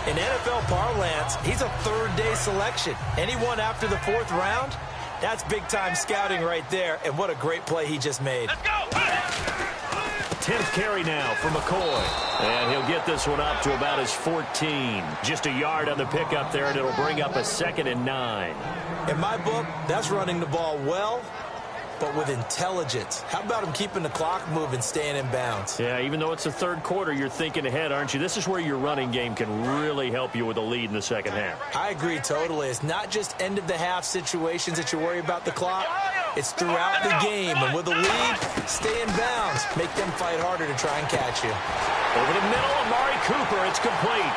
in NFL parlance, he's a third-day selection. Anyone after the 4th round, that's big-time scouting right there. And what a great play he just made. Let's go! 10th carry now for McCoy. And he'll get this one up to about his 14. Just a yard on the pickup there, and it'll bring up a 2nd and 9. In my book, that's running the ball well but with intelligence. How about him keeping the clock moving, staying in bounds? Yeah, even though it's the third quarter, you're thinking ahead, aren't you? This is where your running game can really help you with a lead in the second half. I agree totally. It's not just end-of-the-half situations that you worry about the clock. It's throughout the game. And with a lead, stay in bounds. Make them fight harder to try and catch you. Over the middle, Amari Cooper. It's complete.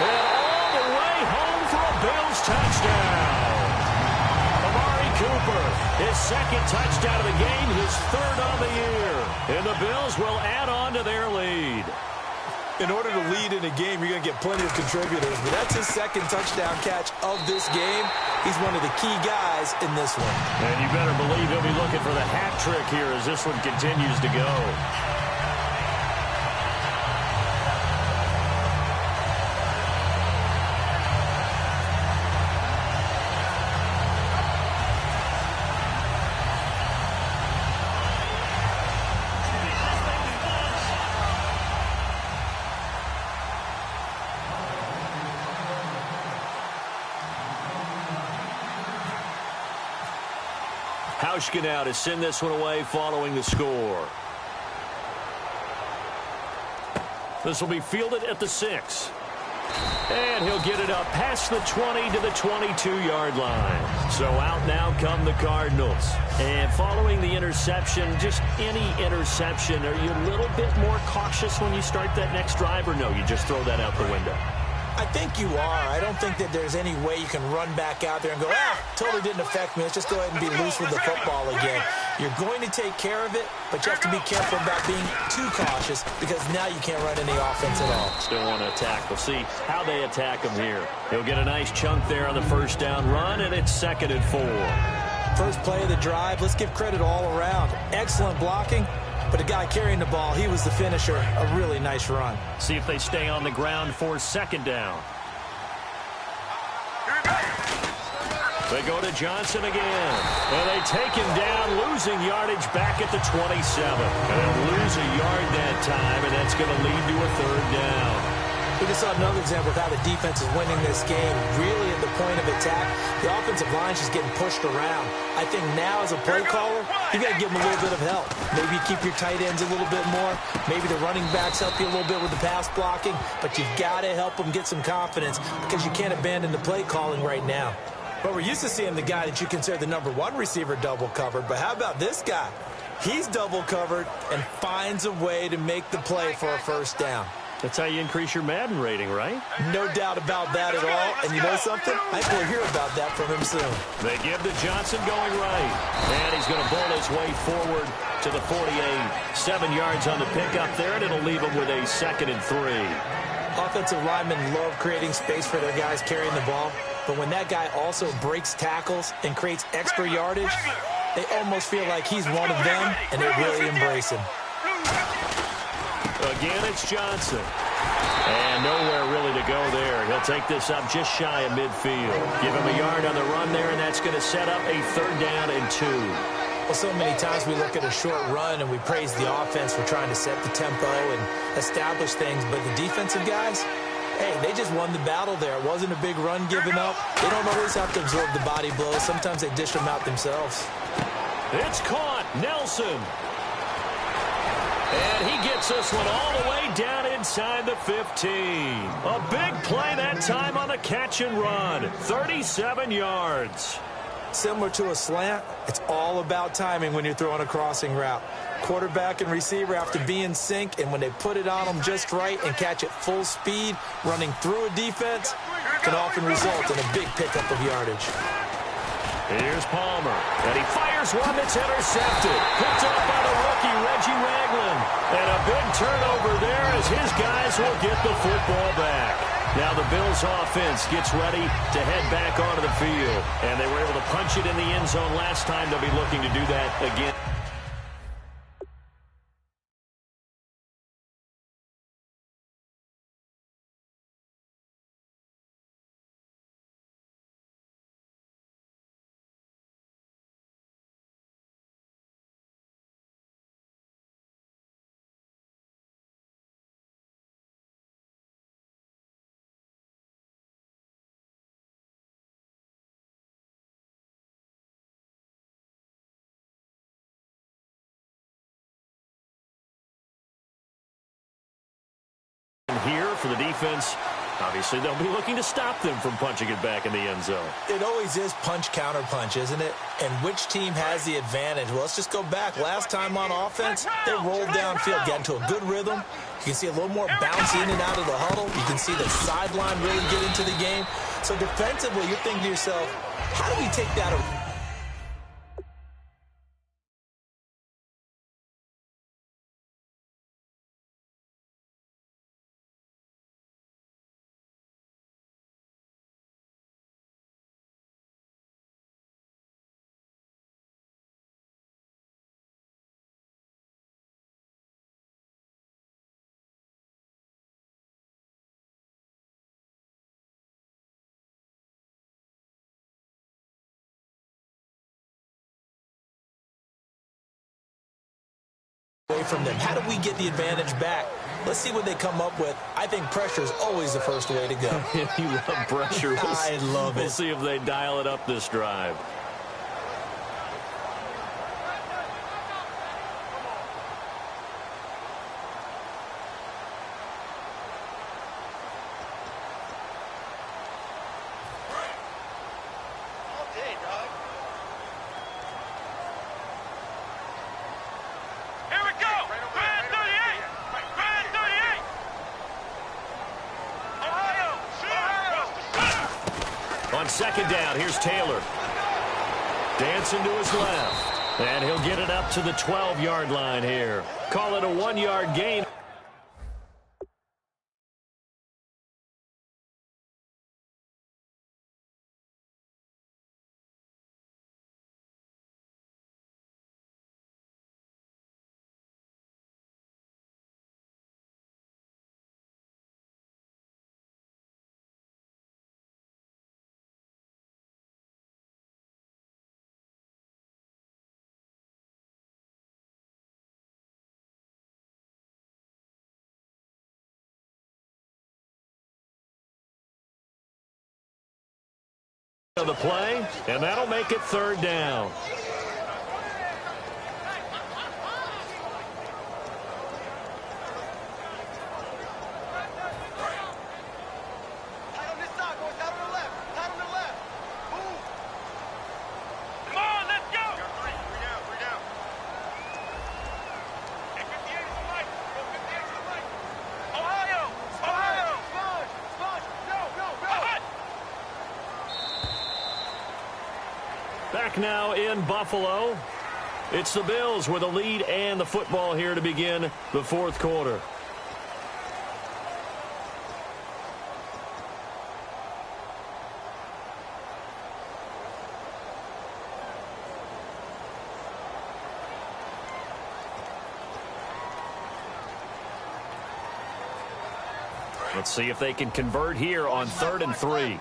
And all the way home for a Bills touchdown. Amari Cooper, his second touchdown of the game, his third on the year. And the Bills will add on to their lead. In order to lead in a game, you're going to get plenty of contributors, but that's his second touchdown catch of this game. He's one of the key guys in this one. And you better believe he'll be looking for the hat trick here as this one continues to go. Hauschka now to send this one away following the score. This will be fielded at the 6. And he'll get it up past the 20 to the 22-yard line. So out now come the Cardinals. And following the interception, just any interception, are you a little bit more cautious when you start that next drive, or no, you just throw that out the window? I think you are. I don't think that there's any way you can run back out there and go, totally didn't affect me. Let's just go ahead and be loose with the football again. You're going to take care of it, but you have to be careful about being too cautious because now you can't run any offense at all. Still want to attack. We'll see how they attack him here. He'll get a nice chunk there on the first down run, and it's 2nd and 4. First play of the drive, let's give credit all around. Excellent blocking. But the guy carrying the ball, he was the finisher. A really nice run. See if they stay on the ground for 2nd down. They go to Johnson again. And they take him down, losing yardage back at the 27. And they'll lose a yard that time, and that's going to lead to a 3rd down. We just saw another example of how the defense is winning this game. Really at the point of attack, the offensive line's just getting pushed around. I think now as a play caller, you got to give them a little bit of help. Maybe keep your tight ends a little bit more. Maybe the running backs help you a little bit with the pass blocking. But you've got to help them get some confidence because you can't abandon the play calling right now. But we're used to seeing the guy that you consider the #1 receiver double covered. But how about this guy? He's double covered and finds a way to make the play for a 1st down. That's how you increase your Madden rating, right? No doubt about that at all. And you know something? I think we'll hear about that from him soon. They give to Johnson going right. And he's going to bowl his way forward to the 48. 7 yards on the pickup there, and it'll leave him with a 2nd and 3. Offensive linemen love creating space for their guys carrying the ball. But when that guy also breaks tackles and creates extra yardage, they almost feel like he's one of them, and they really embrace him. Again, it's Johnson. And nowhere really to go there. He'll take this up just shy of midfield. Give him a yard on the run there, and that's going to set up a 3rd down and 2. Well, so many times we look at a short run and we praise the offense for trying to set the tempo and establish things. But the defensive guys, hey, they just won the battle there. It wasn't a big run given up. They don't always have to absorb the body blows. Sometimes they dish them out themselves. It's caught. Nelson. And he gets this one all the way down inside the 15. A big play that time on the catch and run. 37 yards. Similar to a slant, it's all about timing when you're throwing a crossing route. Quarterback and receiver have to be in sync, and when they put it on them just right and catch it full speed, running through a defense can often result in a big pickup of yardage. Here's Palmer, and he fires one that's intercepted. Picked up by the rookie, Reggie Ragland. And a big turnover there as his guys will get the football back. Now the Bills offense gets ready to head back onto the field. And they were able to punch it in the end zone last time. They'll be looking to do that again. here for the defense, obviously they'll be looking to stop them from punching it back in the end zone. It always is punch-counter-punch, isn't it? And which team has the advantage? Well, let's just go back. Last time on offense, they rolled downfield, got into a good rhythm. You can see a little more bounce in and out of the huddle. You can see the sideline really get into the game. So defensively, you're thinking to yourself, how do we take that away? From them. How do we get the advantage back? Let's see what they come up with. I think pressure is always the first way to go. You love pressure. I love it. We'll see if they dial it up this drive. On second down, here's Taylor. Dancing to his left. And he'll get it up to the 12-yard line here. Call it a 1-yard gain. The play, and that'll make it third down. Back now in Buffalo. It's the Bills with a lead and the football here to begin the fourth quarter. Let's see if they can convert here on 3rd and 3.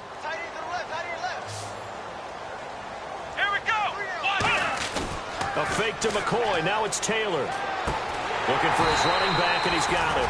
A fake to McCoy. Now it's Taylor. Looking for his running back, and he's got it.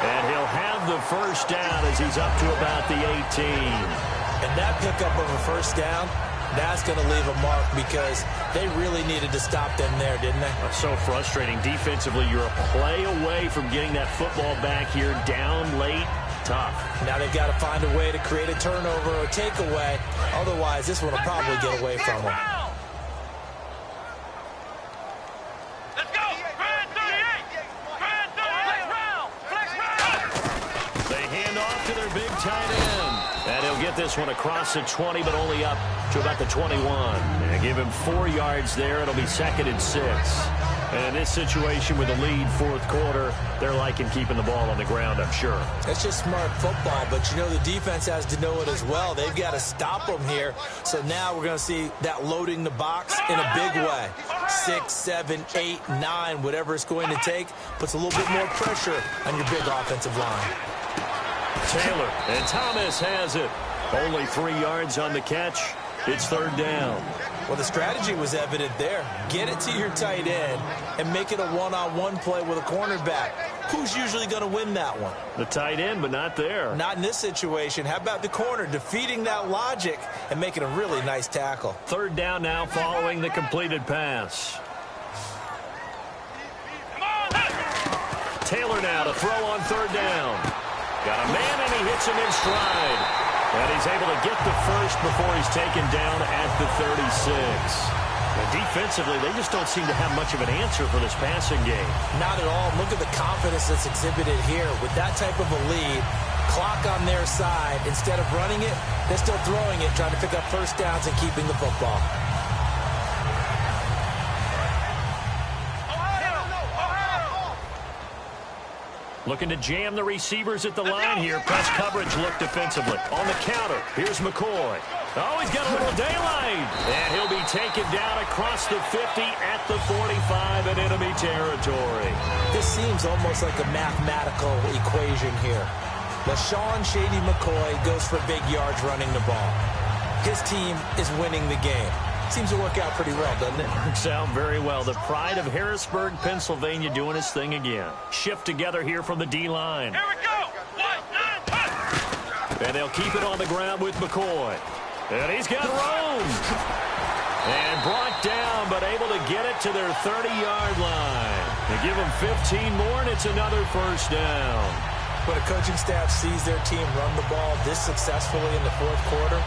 And he'll have the first down as he's up to about the 18. And that pickup of a first down, that's going to leave a mark because they really needed to stop them there, didn't they? So frustrating. Defensively, you're a play away from getting that football back here down late. Tough. Now they've got to find a way to create a turnover or takeaway. Otherwise, this one will probably get away from them. Tight end. And he'll get this one across the 20, but only up to about the 21. And give him 4 yards there. It'll be 2nd and 6. And in this situation with the lead fourth quarter, they're liking keeping the ball on the ground, I'm sure. It's just smart football, but you know the defense has to know it as well. They've got to stop them here. So now we're going to see that loading the box in a big way. 6, 7, 8, 9, whatever it's going to take, puts a little bit more pressure on your big offensive line. Taylor, and Thomas has it. Only 3 yards on the catch. It's 3rd down. Well, the strategy was evident there. Get it to your tight end and make it a one-on-one play with a cornerback. Who's usually going to win that one? The tight end, but not there. Not in this situation. How about the corner defeating that logic and making a really nice tackle? 3rd down now following the completed pass. Taylor now to throw on 3rd down. Got a man, and he hits him in stride. And he's able to get the first before he's taken down at the 36. And defensively, they just don't seem to have much of an answer for this passing game. Not at all. Look at the confidence that's exhibited here. With that type of a lead, clock on their side, instead of running it, they're still throwing it, trying to pick up first downs and keeping the football. Looking to jam the receivers at the line here. Press coverage look defensively. On the counter, here's McCoy. Oh, he's got a little daylight. And he'll be taken down across the 50 at the 45 in enemy territory. This seems almost like a mathematical equation here. LaShawn Shady McCoy goes for big yards running the ball. His team is winning the game. Seems to work out pretty well, doesn't it? Works out very well. The pride of Harrisburg, Pennsylvania doing his thing again. Shift together here from the D-line. Here we go. And they'll keep it on the ground with McCoy. And he's got room. And brought down, but able to get it to their 30-yard line. They give them 15 more, and it's another first down. When a coaching staff sees their team run the ball this successfully in the fourth quarter,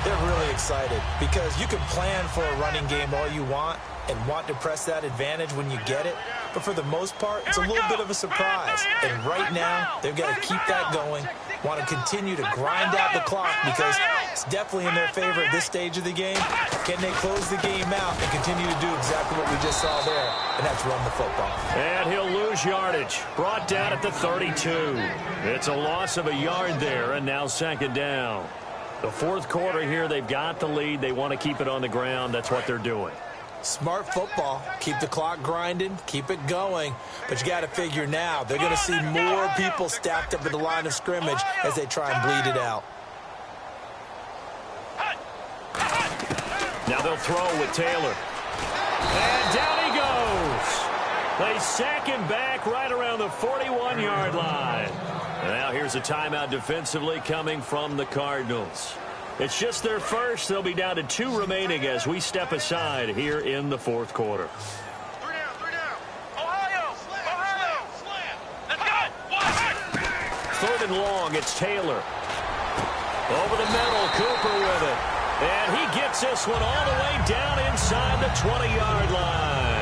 they're really excited because you can plan for a running game all you want and want to press that advantage when you get it. But for the most part, it's a little bit of a surprise. And right now, they've got to keep that going, want to continue to grind out the clock because it's definitely in their favor at this stage of the game. Can they close the game out and continue to do exactly what we just saw there, and that's run the football. And he'll lose yardage. Brought down at the 32. It's a loss of a yard there, and now second down. The fourth quarter here, they've got the lead. They want to keep it on the ground. That's what they're doing. Smart football. Keep the clock grinding. Keep it going. But you got to figure now, they're going to see more people stacked up at the line of scrimmage as they try and bleed it out. Now they'll throw with Taylor. And down he goes. They sack him back right around the 41-yard line. And now here's a timeout defensively coming from the Cardinals. It's just their first. They'll be down to 2 remaining as we step aside here in the fourth quarter. 3 down. Ohio. Slam. Let's go. Third and long, it's Taylor. Over the middle, Cooper with it. And he gets this one all the way down inside the 20-yard line.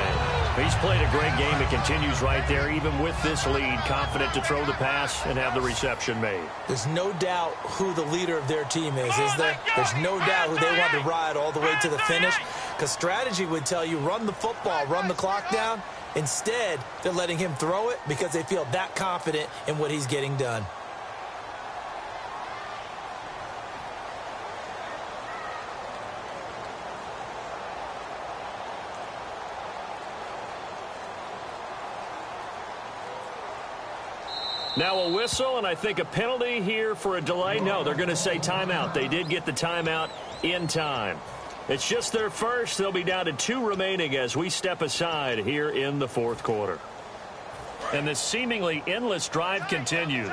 He's played a great game. It continues right there, even with this lead, confident to throw the pass and have the reception made. There's no doubt who the leader of their team is there? There's no doubt who they want to ride all the way to the finish, because strategy would tell you run the football, run the clock down. Instead, they're letting him throw it because they feel that confident in what he's getting done. Now a whistle, and I think a penalty here for a delay. No, they're going to say timeout. They did get the timeout in time. It's just their first. They'll be down to 2 remaining as we step aside here in the fourth quarter. And this seemingly endless drive continues.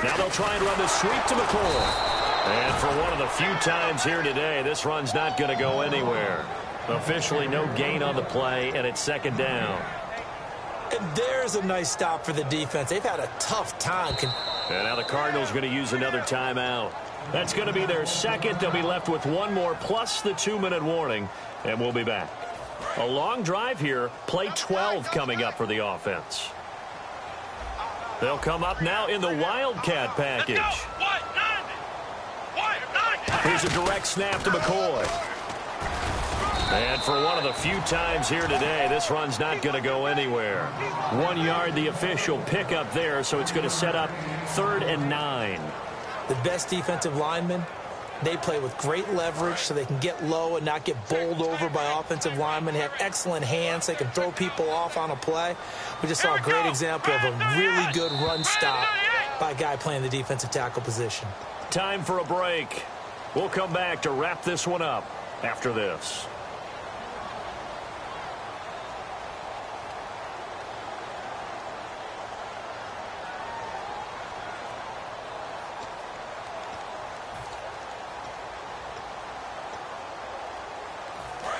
Now they'll try and run the sweep to McCoy. And for one of the few times here today, this run's not going to go anywhere. Officially no gain on the play, and it's second down. And there's a nice stop for the defense. They've had a tough time. And now the Cardinals are going to use another timeout. That's going to be their second. They'll be left with 1 more plus the 2-minute warning, and we'll be back. A long drive here. Play 12 coming up for the offense. They'll come up now in the Wildcat package. Here's a direct snap to McCoy. And for one of the few times here today, this run's not going to go anywhere. 1 yard, the official pickup there, so it's going to set up 3rd and 9. The best defensive linemen, they play with great leverage so they can get low and not get bowled over by offensive linemen. They have excellent hands. They can throw people off on a play. We just saw a great example of a really good run stop by a guy playing the defensive tackle position. Time for a break. We'll come back to wrap this one up after this.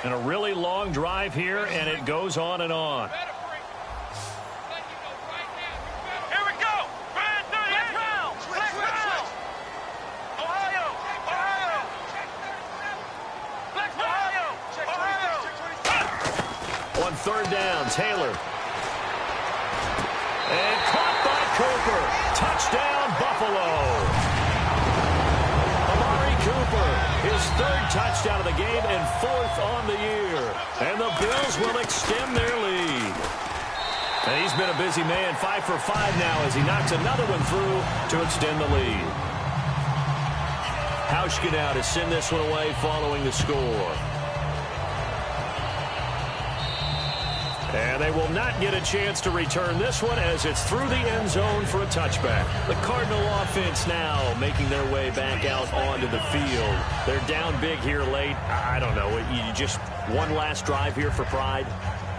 And a really long drive here, and it goes on and on. third down. Taylor. And caught by Cooper. Touchdown, Buffalo. Amari Cooper, his third touchdown of the game and fourth on the year. And the Bills will extend their lead. And he's been a busy man, 5 for 5 now as he knocks another one through to extend the lead. Hauschka now to send this one away following the score. And they will not get a chance to return this one as it's through the end zone for a touchback. The Cardinal offense now making their way back out onto the field. They're down big here late. I don't know. You just one last drive here for pride?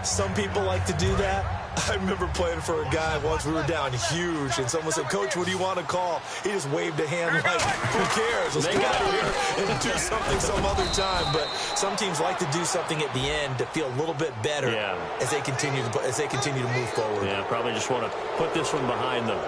Some people like to do that. I remember playing for a guy once. We were down huge, and someone said, "Coach, what do you want to call?" He just waved a hand like, "Who cares? Let's get out of here and do something some other time." But some teams like to do something at the end to feel a little bit better as they continue to move forward. Yeah, probably just want to put this one behind them.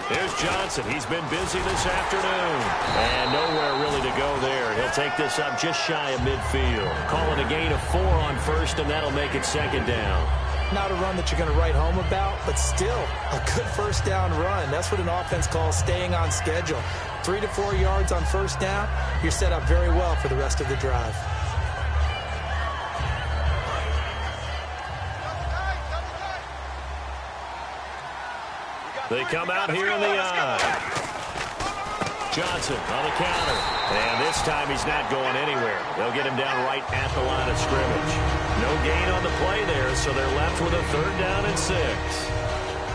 Here's Johnson. He's been busy this afternoon. And nowhere really to go there. He'll take this up just shy of midfield. Calling a gain of 4 on first, and that'll make it second down. Not a run that you're going to write home about, but still a good first down run. That's what an offense calls staying on schedule. 3 to 4 yards on first down. You're set up very well for the rest of the drive. They come out here in the eye. Johnson on the counter. And this time he's not going anywhere. They'll get him down right at the line of scrimmage. No gain on the play there, so they're left with a third down and 6.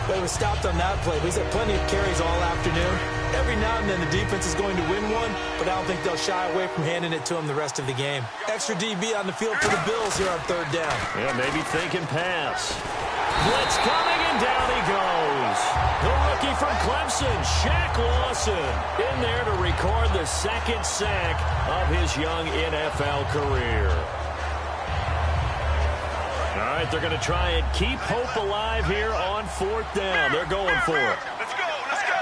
But he was stopped on that play. He's had plenty of carries all afternoon. Every now and then the defense is going to win one, but I don't think they'll shy away from handing it to him the rest of the game. Extra DB on the field for the Bills here on third down. Yeah, maybe thinking pass. Blitz coming, and down he goes. The rookie from Clemson, Shaq Lawson, in there to record the second sack of his young NFL career. All right, they're going to try and keep hope alive here on fourth down. They're going for it. Let's go, let's go.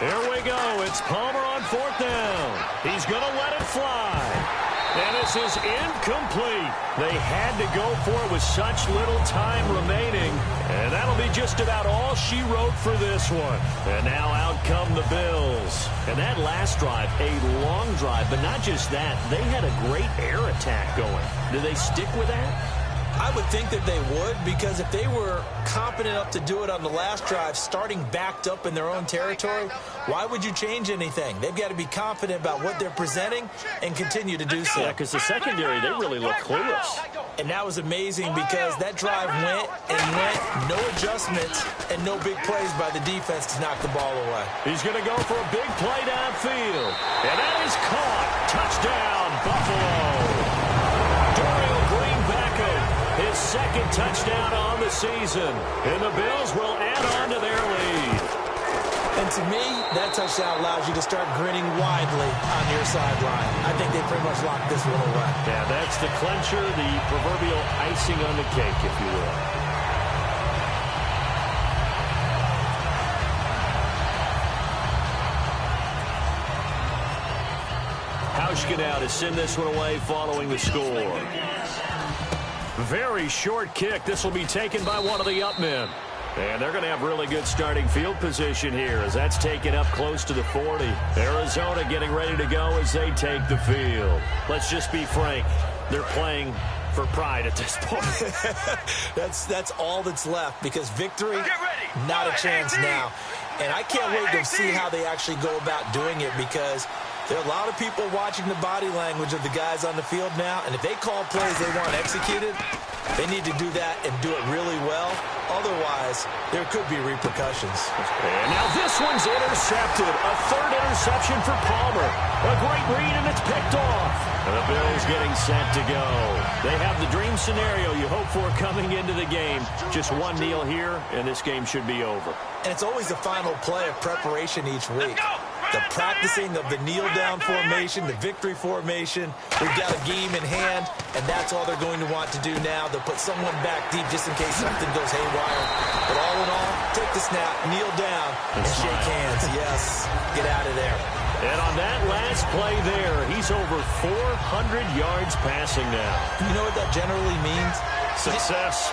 Here we go. It's Palmer on fourth down. He's going to let it fly. And this is incomplete. They had to go for it with such little time remaining. And that'll be just about all she wrote for this one. And now out come the Bills. And that last drive, a long drive, but not just that. They had a great air attack going. Do they stick with that? I would think that they would, because if they were competent enough to do it on the last drive, starting backed up in their own territory, why would you change anything? They've got to be confident about what they're presenting and continue to do so. Yeah, because the secondary, they really look clueless. And that was amazing because that drive went and went, no adjustments and no big plays by the defense to knock the ball away. He's going to go for a big play downfield. And that is caught. Touchdown, Buffalo. His second touchdown on the season. And the Bills will add on to their lead. And to me, that touchdown allows you to start grinning widely on your sideline. I think they pretty much locked this one away. Yeah, that's the clincher, the proverbial icing on the cake, if you will. Hauschka now to send this one away following the score. Very short kick. This will be taken by one of the up men. And they're going to have really good starting field position here as that's taken up close to the 40. Arizona getting ready to go as they take the field. Let's just be frank. They're playing for pride at this point. That's all that's left, because victory, not a chance now. And I can't wait to see how they actually go about doing it, because there are a lot of people watching the body language of the guys on the field now, and if they call plays they want executed, they need to do that and do it really well. Otherwise, there could be repercussions. And now this one's intercepted. A third interception for Palmer. A great read, and it's picked off. And the Bills getting set to go. They have the dream scenario you hope for coming into the game. Just one kneel here, and this game should be over. And it's always the final play of preparation each week. The practicing of the kneel-down formation, the victory formation. We've got a game in hand, and that's all they're going to want to do now. They'll put someone back deep just in case something goes haywire. But all in all, take the snap, kneel down, and shake hands. Yes, get out of there. And on that last play there, he's over 400 yards passing now. You know what that generally means? Success.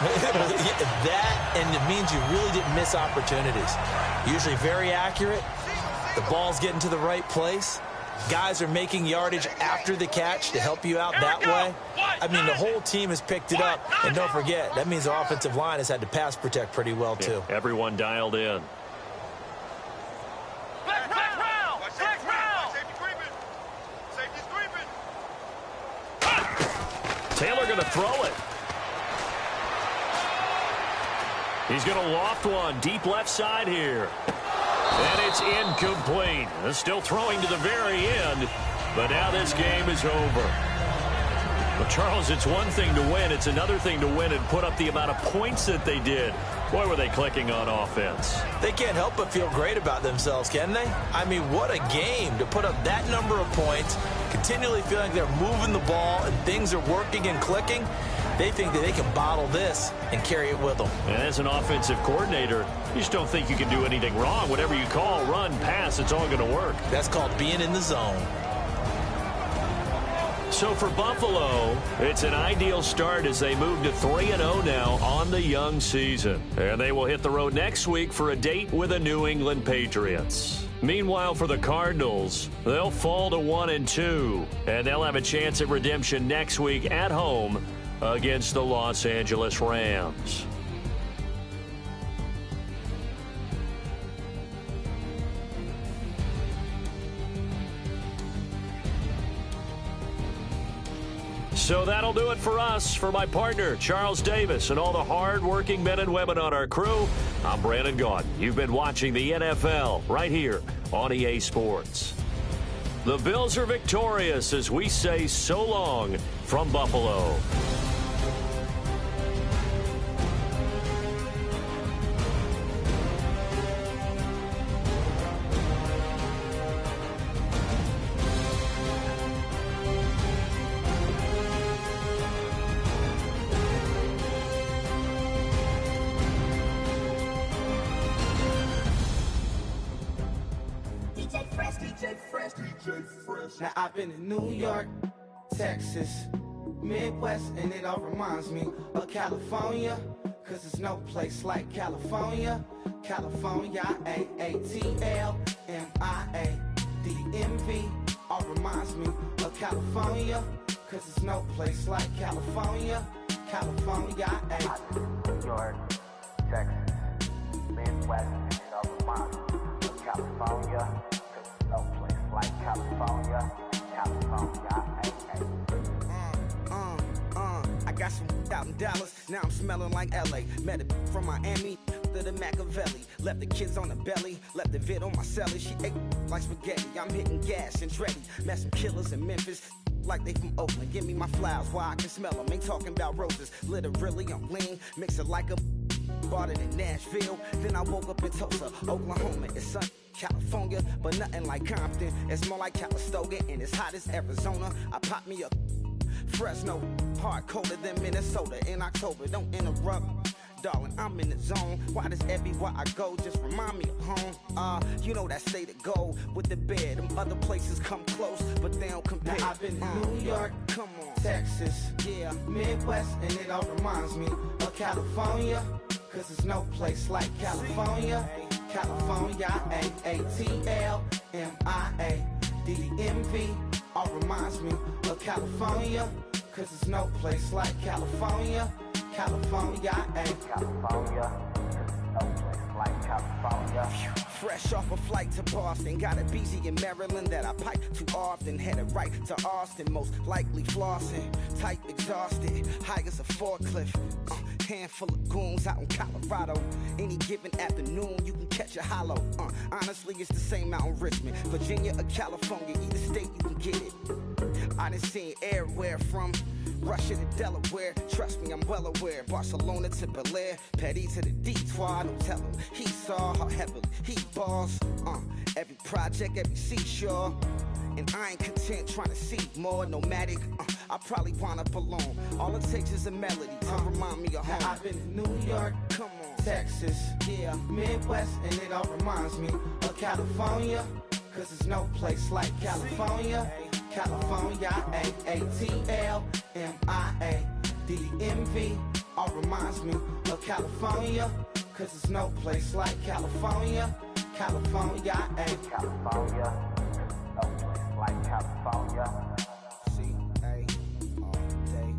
That, and it means you really didn't miss opportunities. Usually very accurate. The ball's getting to the right place. Guys are making yardage after the catch to help you out that way. I mean, the whole team has picked it up. And don't forget, that means the offensive line has had to pass protect pretty well, too. Yeah, everyone dialed in. Taylor going to throw it. He's going to loft one deep left side here. And it's incomplete. Still throwing to the very end, but now this game is over. Well, Charles, it's one thing to win. It's another thing to win and put up the amount of points that they did. Boy, were they clicking on offense. They can't help but feel great about themselves, can they? I mean, what a game to put up that number of points, continually feeling they're moving the ball and things are working and clicking. They think that they can bottle this and carry it with them. And as an offensive coordinator, you just don't think you can do anything wrong. Whatever you call, run, pass, it's all going to work. That's called being in the zone. So for Buffalo, it's an ideal start as they move to 3-0 now on the young season. And they will hit the road next week for a date with the New England Patriots. Meanwhile, for the Cardinals, they'll fall to 1-2, and they'll have a chance at redemption next week at home against the Los Angeles Rams. So that'll do it for us. For my partner, Charles Davis, and all the hard-working men and women on our crew, I'm Brandon Gaudin. You've been watching the NFL right here on EA Sports. The Bills are victorious as we say so long from Buffalo. Now I've been in New York, Texas, Midwest, and it all reminds me of California, cause there's no place like California. California, A-A-T-L-M-I-A-D-M-V, all reminds me of California, cause there's no place like California. California, New York, Texas, Midwest, and it all reminds me of California, cause there's no place like California. California, I got some out in Dallas, now I'm smelling like LA. Met a from Miami to the Machiavelli. Left the kids on the belly, left the vid on my celly. She ate like spaghetti, I'm hitting gas and Dreddy. Met some killers in Memphis, like they from Oakland. Give me my flowers while I can smell them. Ain't talking about roses, literally I'm lean. Mix it like a bought it in Nashville. Then I woke up in Tulsa, Oklahoma. It's sun, California, but nothing like Compton. It's more like Calistoga, and it's hot as Arizona. I pop me a Fresno, hard colder than Minnesota in October. Don't interrupt, darling, I'm in the zone. Why does everywhere I go just remind me of home? You know that state of gold with the bed. Them other places come close, but they don't compare. Now I've been to New York, come on, Texas, yeah, Midwest, and it all reminds me of California, cause there's no place like California. California, A-A-T-L-M-I-A-D-M-V, all reminds me of California, cause there's no place like California. California, California, cause there's no place like California. fresh off a flight to Boston, got a BZ in Maryland that I pipe too often. Headed right to Austin, most likely flossing. Tight, exhausted, high as a forklift. Handful of goons out in Colorado. Any given afternoon, you can catch a hollow. Honestly, it's the same out in Richmond, Virginia or California, either state you can get it. I done seen everywhere from Russia to Delaware. Trust me, I'm well aware. Barcelona to Bel Air, Petty to the Detroit. Don't tell him he saw how heavily he balls. Every project, every seashore. And I ain't content trying to see more nomadic. I probably wind up alone. All it takes is a melody to remind me of home. Now I've been to New York, Come on, Texas, yeah. Midwest, and it all reminds me of California. Cause there's no place like California. California, AATLMIA-DMV. All reminds me of California. Cause there's no place like California. California, California, no place like California. C-A all day.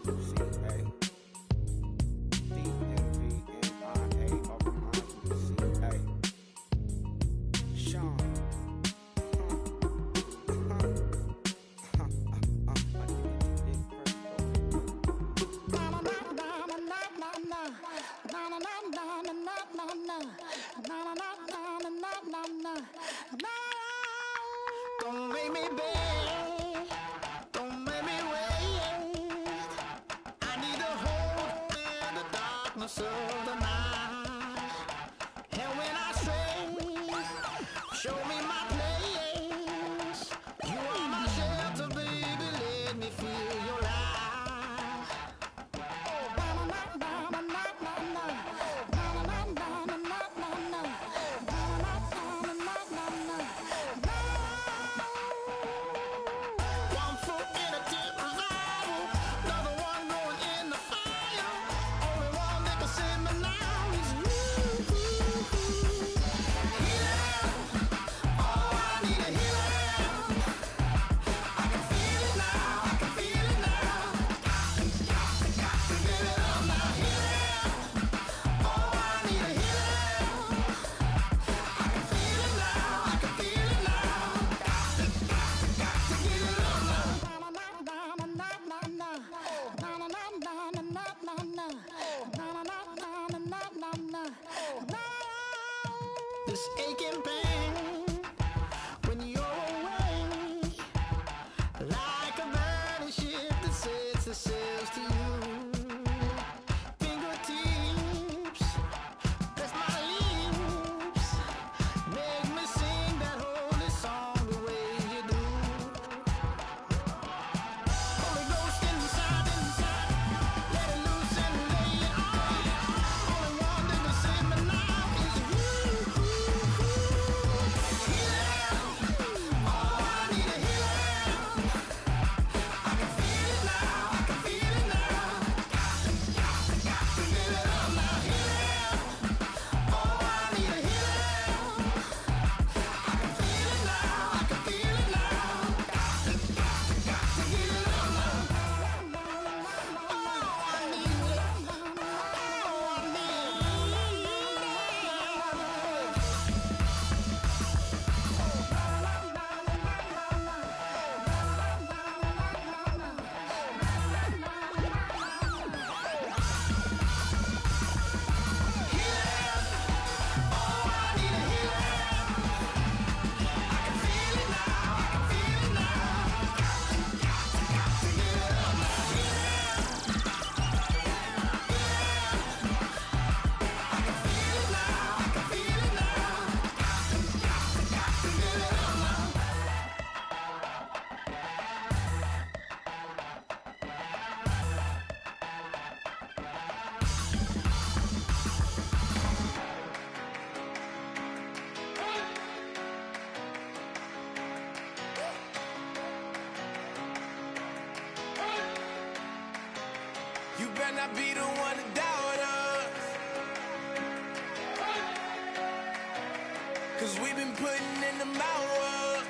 C-A D-M-V-N-I-A all reminds me of C-A. Sean. Don't make me beg, don't make me wait. I need a hold in the darkness of the night. And when I stray, show me my place. You are my shelter, baby, let me feel your light. One foot in a deep revival, another one going in the fire. Only one that can save me now is you. Healer, oh, I need a healer. I can feel it now, I can feel it now. Got to get it up now. Healer, oh, I need a healer. I can feel it now, I can feel it now. Got to get it up now. This aching pain when you're away, like a burning ship that sets the sails to you. Fingertips, press my lips, make me sing that holy song the way you do. Holy Ghost inside, let it loose and lay it on. Only one that can save me now is you. Healer, oh, I need a healer. I can feel it now, I can feel it now. Got to get it up now. Healer, oh, I need a healer. I can feel it now, I can feel it now. Got to get it up now. Oh, I need it. You better not be the one to doubt us. Cause we've been putting in the hours.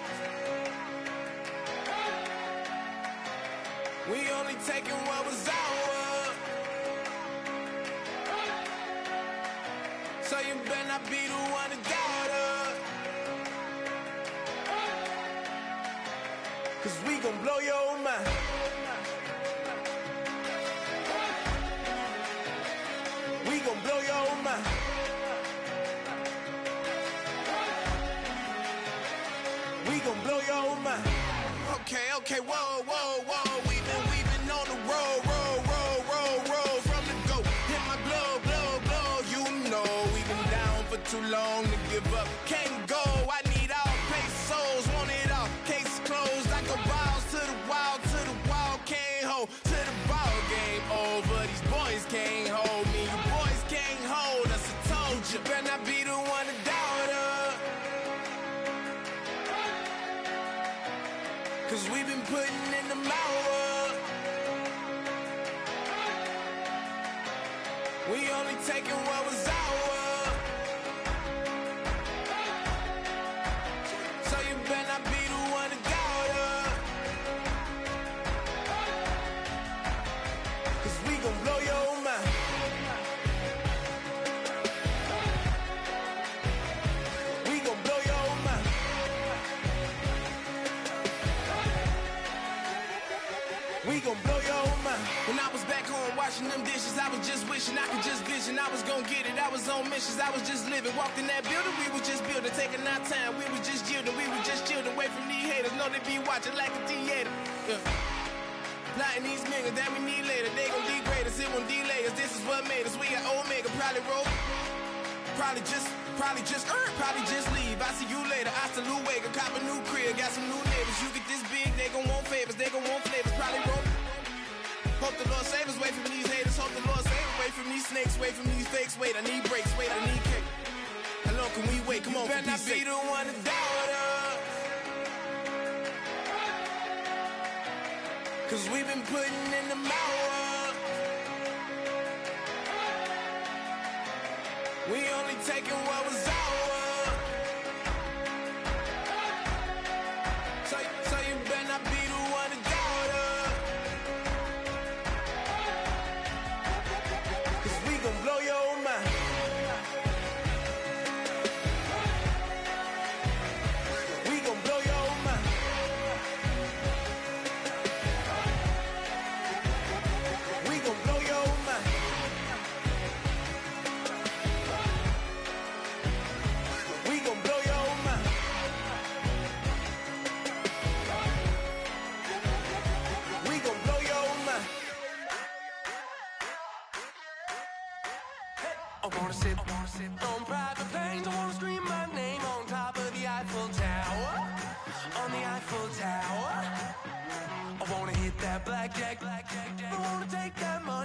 We only taking what was ours. So you better not be the one to doubt us. Cause we gon' blow your mind. We gon' blow your mind. We gon' blow your mind. Okay, whoa. We've been on the road. From the go, hit my blow. You know we've been down for too long to give up. Can't go, I need all pesos, want it all. Case closed, I go balls to the wall. Can't hold to the ball game over. These boys can't hold me. You boys can't hold us. I told you, better not be the one to doubt us. 'Cause we've been putting in the hour. We only taking what was ours. So you better not be the one to doubt us. 'Cause we gon' blow your mind. We gon' blow your mind. We gon' blow your mind. When I was back home washing them dishes, I was just wishing I could just vision. I was gon' get it, I was on missions, I was just living. Walked in that building, we was just building, taking our time. We was just yielding, we was just chilling away from these haters. Know they be watching like a theater. Yeah. Plotting these niggas that we need later. They gon' degrade us, it won't delay us. This is what made us. We got Omega, probably roll. Probably just leave. I see you later. I salute Wake, cop a new crib, got some new neighbors. You get this big, they gon' want favors, they gon' want flavors. Probably roll. Hope the Lord save us, wait from these haters. Hope the Lord save us, wait from these snakes, wait from these fakes. Wait, I need breaks, wait, I need cake. How long can we wait? Come on, better not be the one to doubt us. 'Cause we've been putting in the hour. We only taking what was ours. So you better not be the one to doubt us. 'Cause we gon' blow your mind. We gon' blow your mind. We gon' blow your mind. We gon' blow your mind. We gon' blow your mind. I wanna sit on private planes. I wanna scream my name on top of the Eiffel Tower. On the Eiffel Tower. I wanna hit that blackjack. I wanna take that money.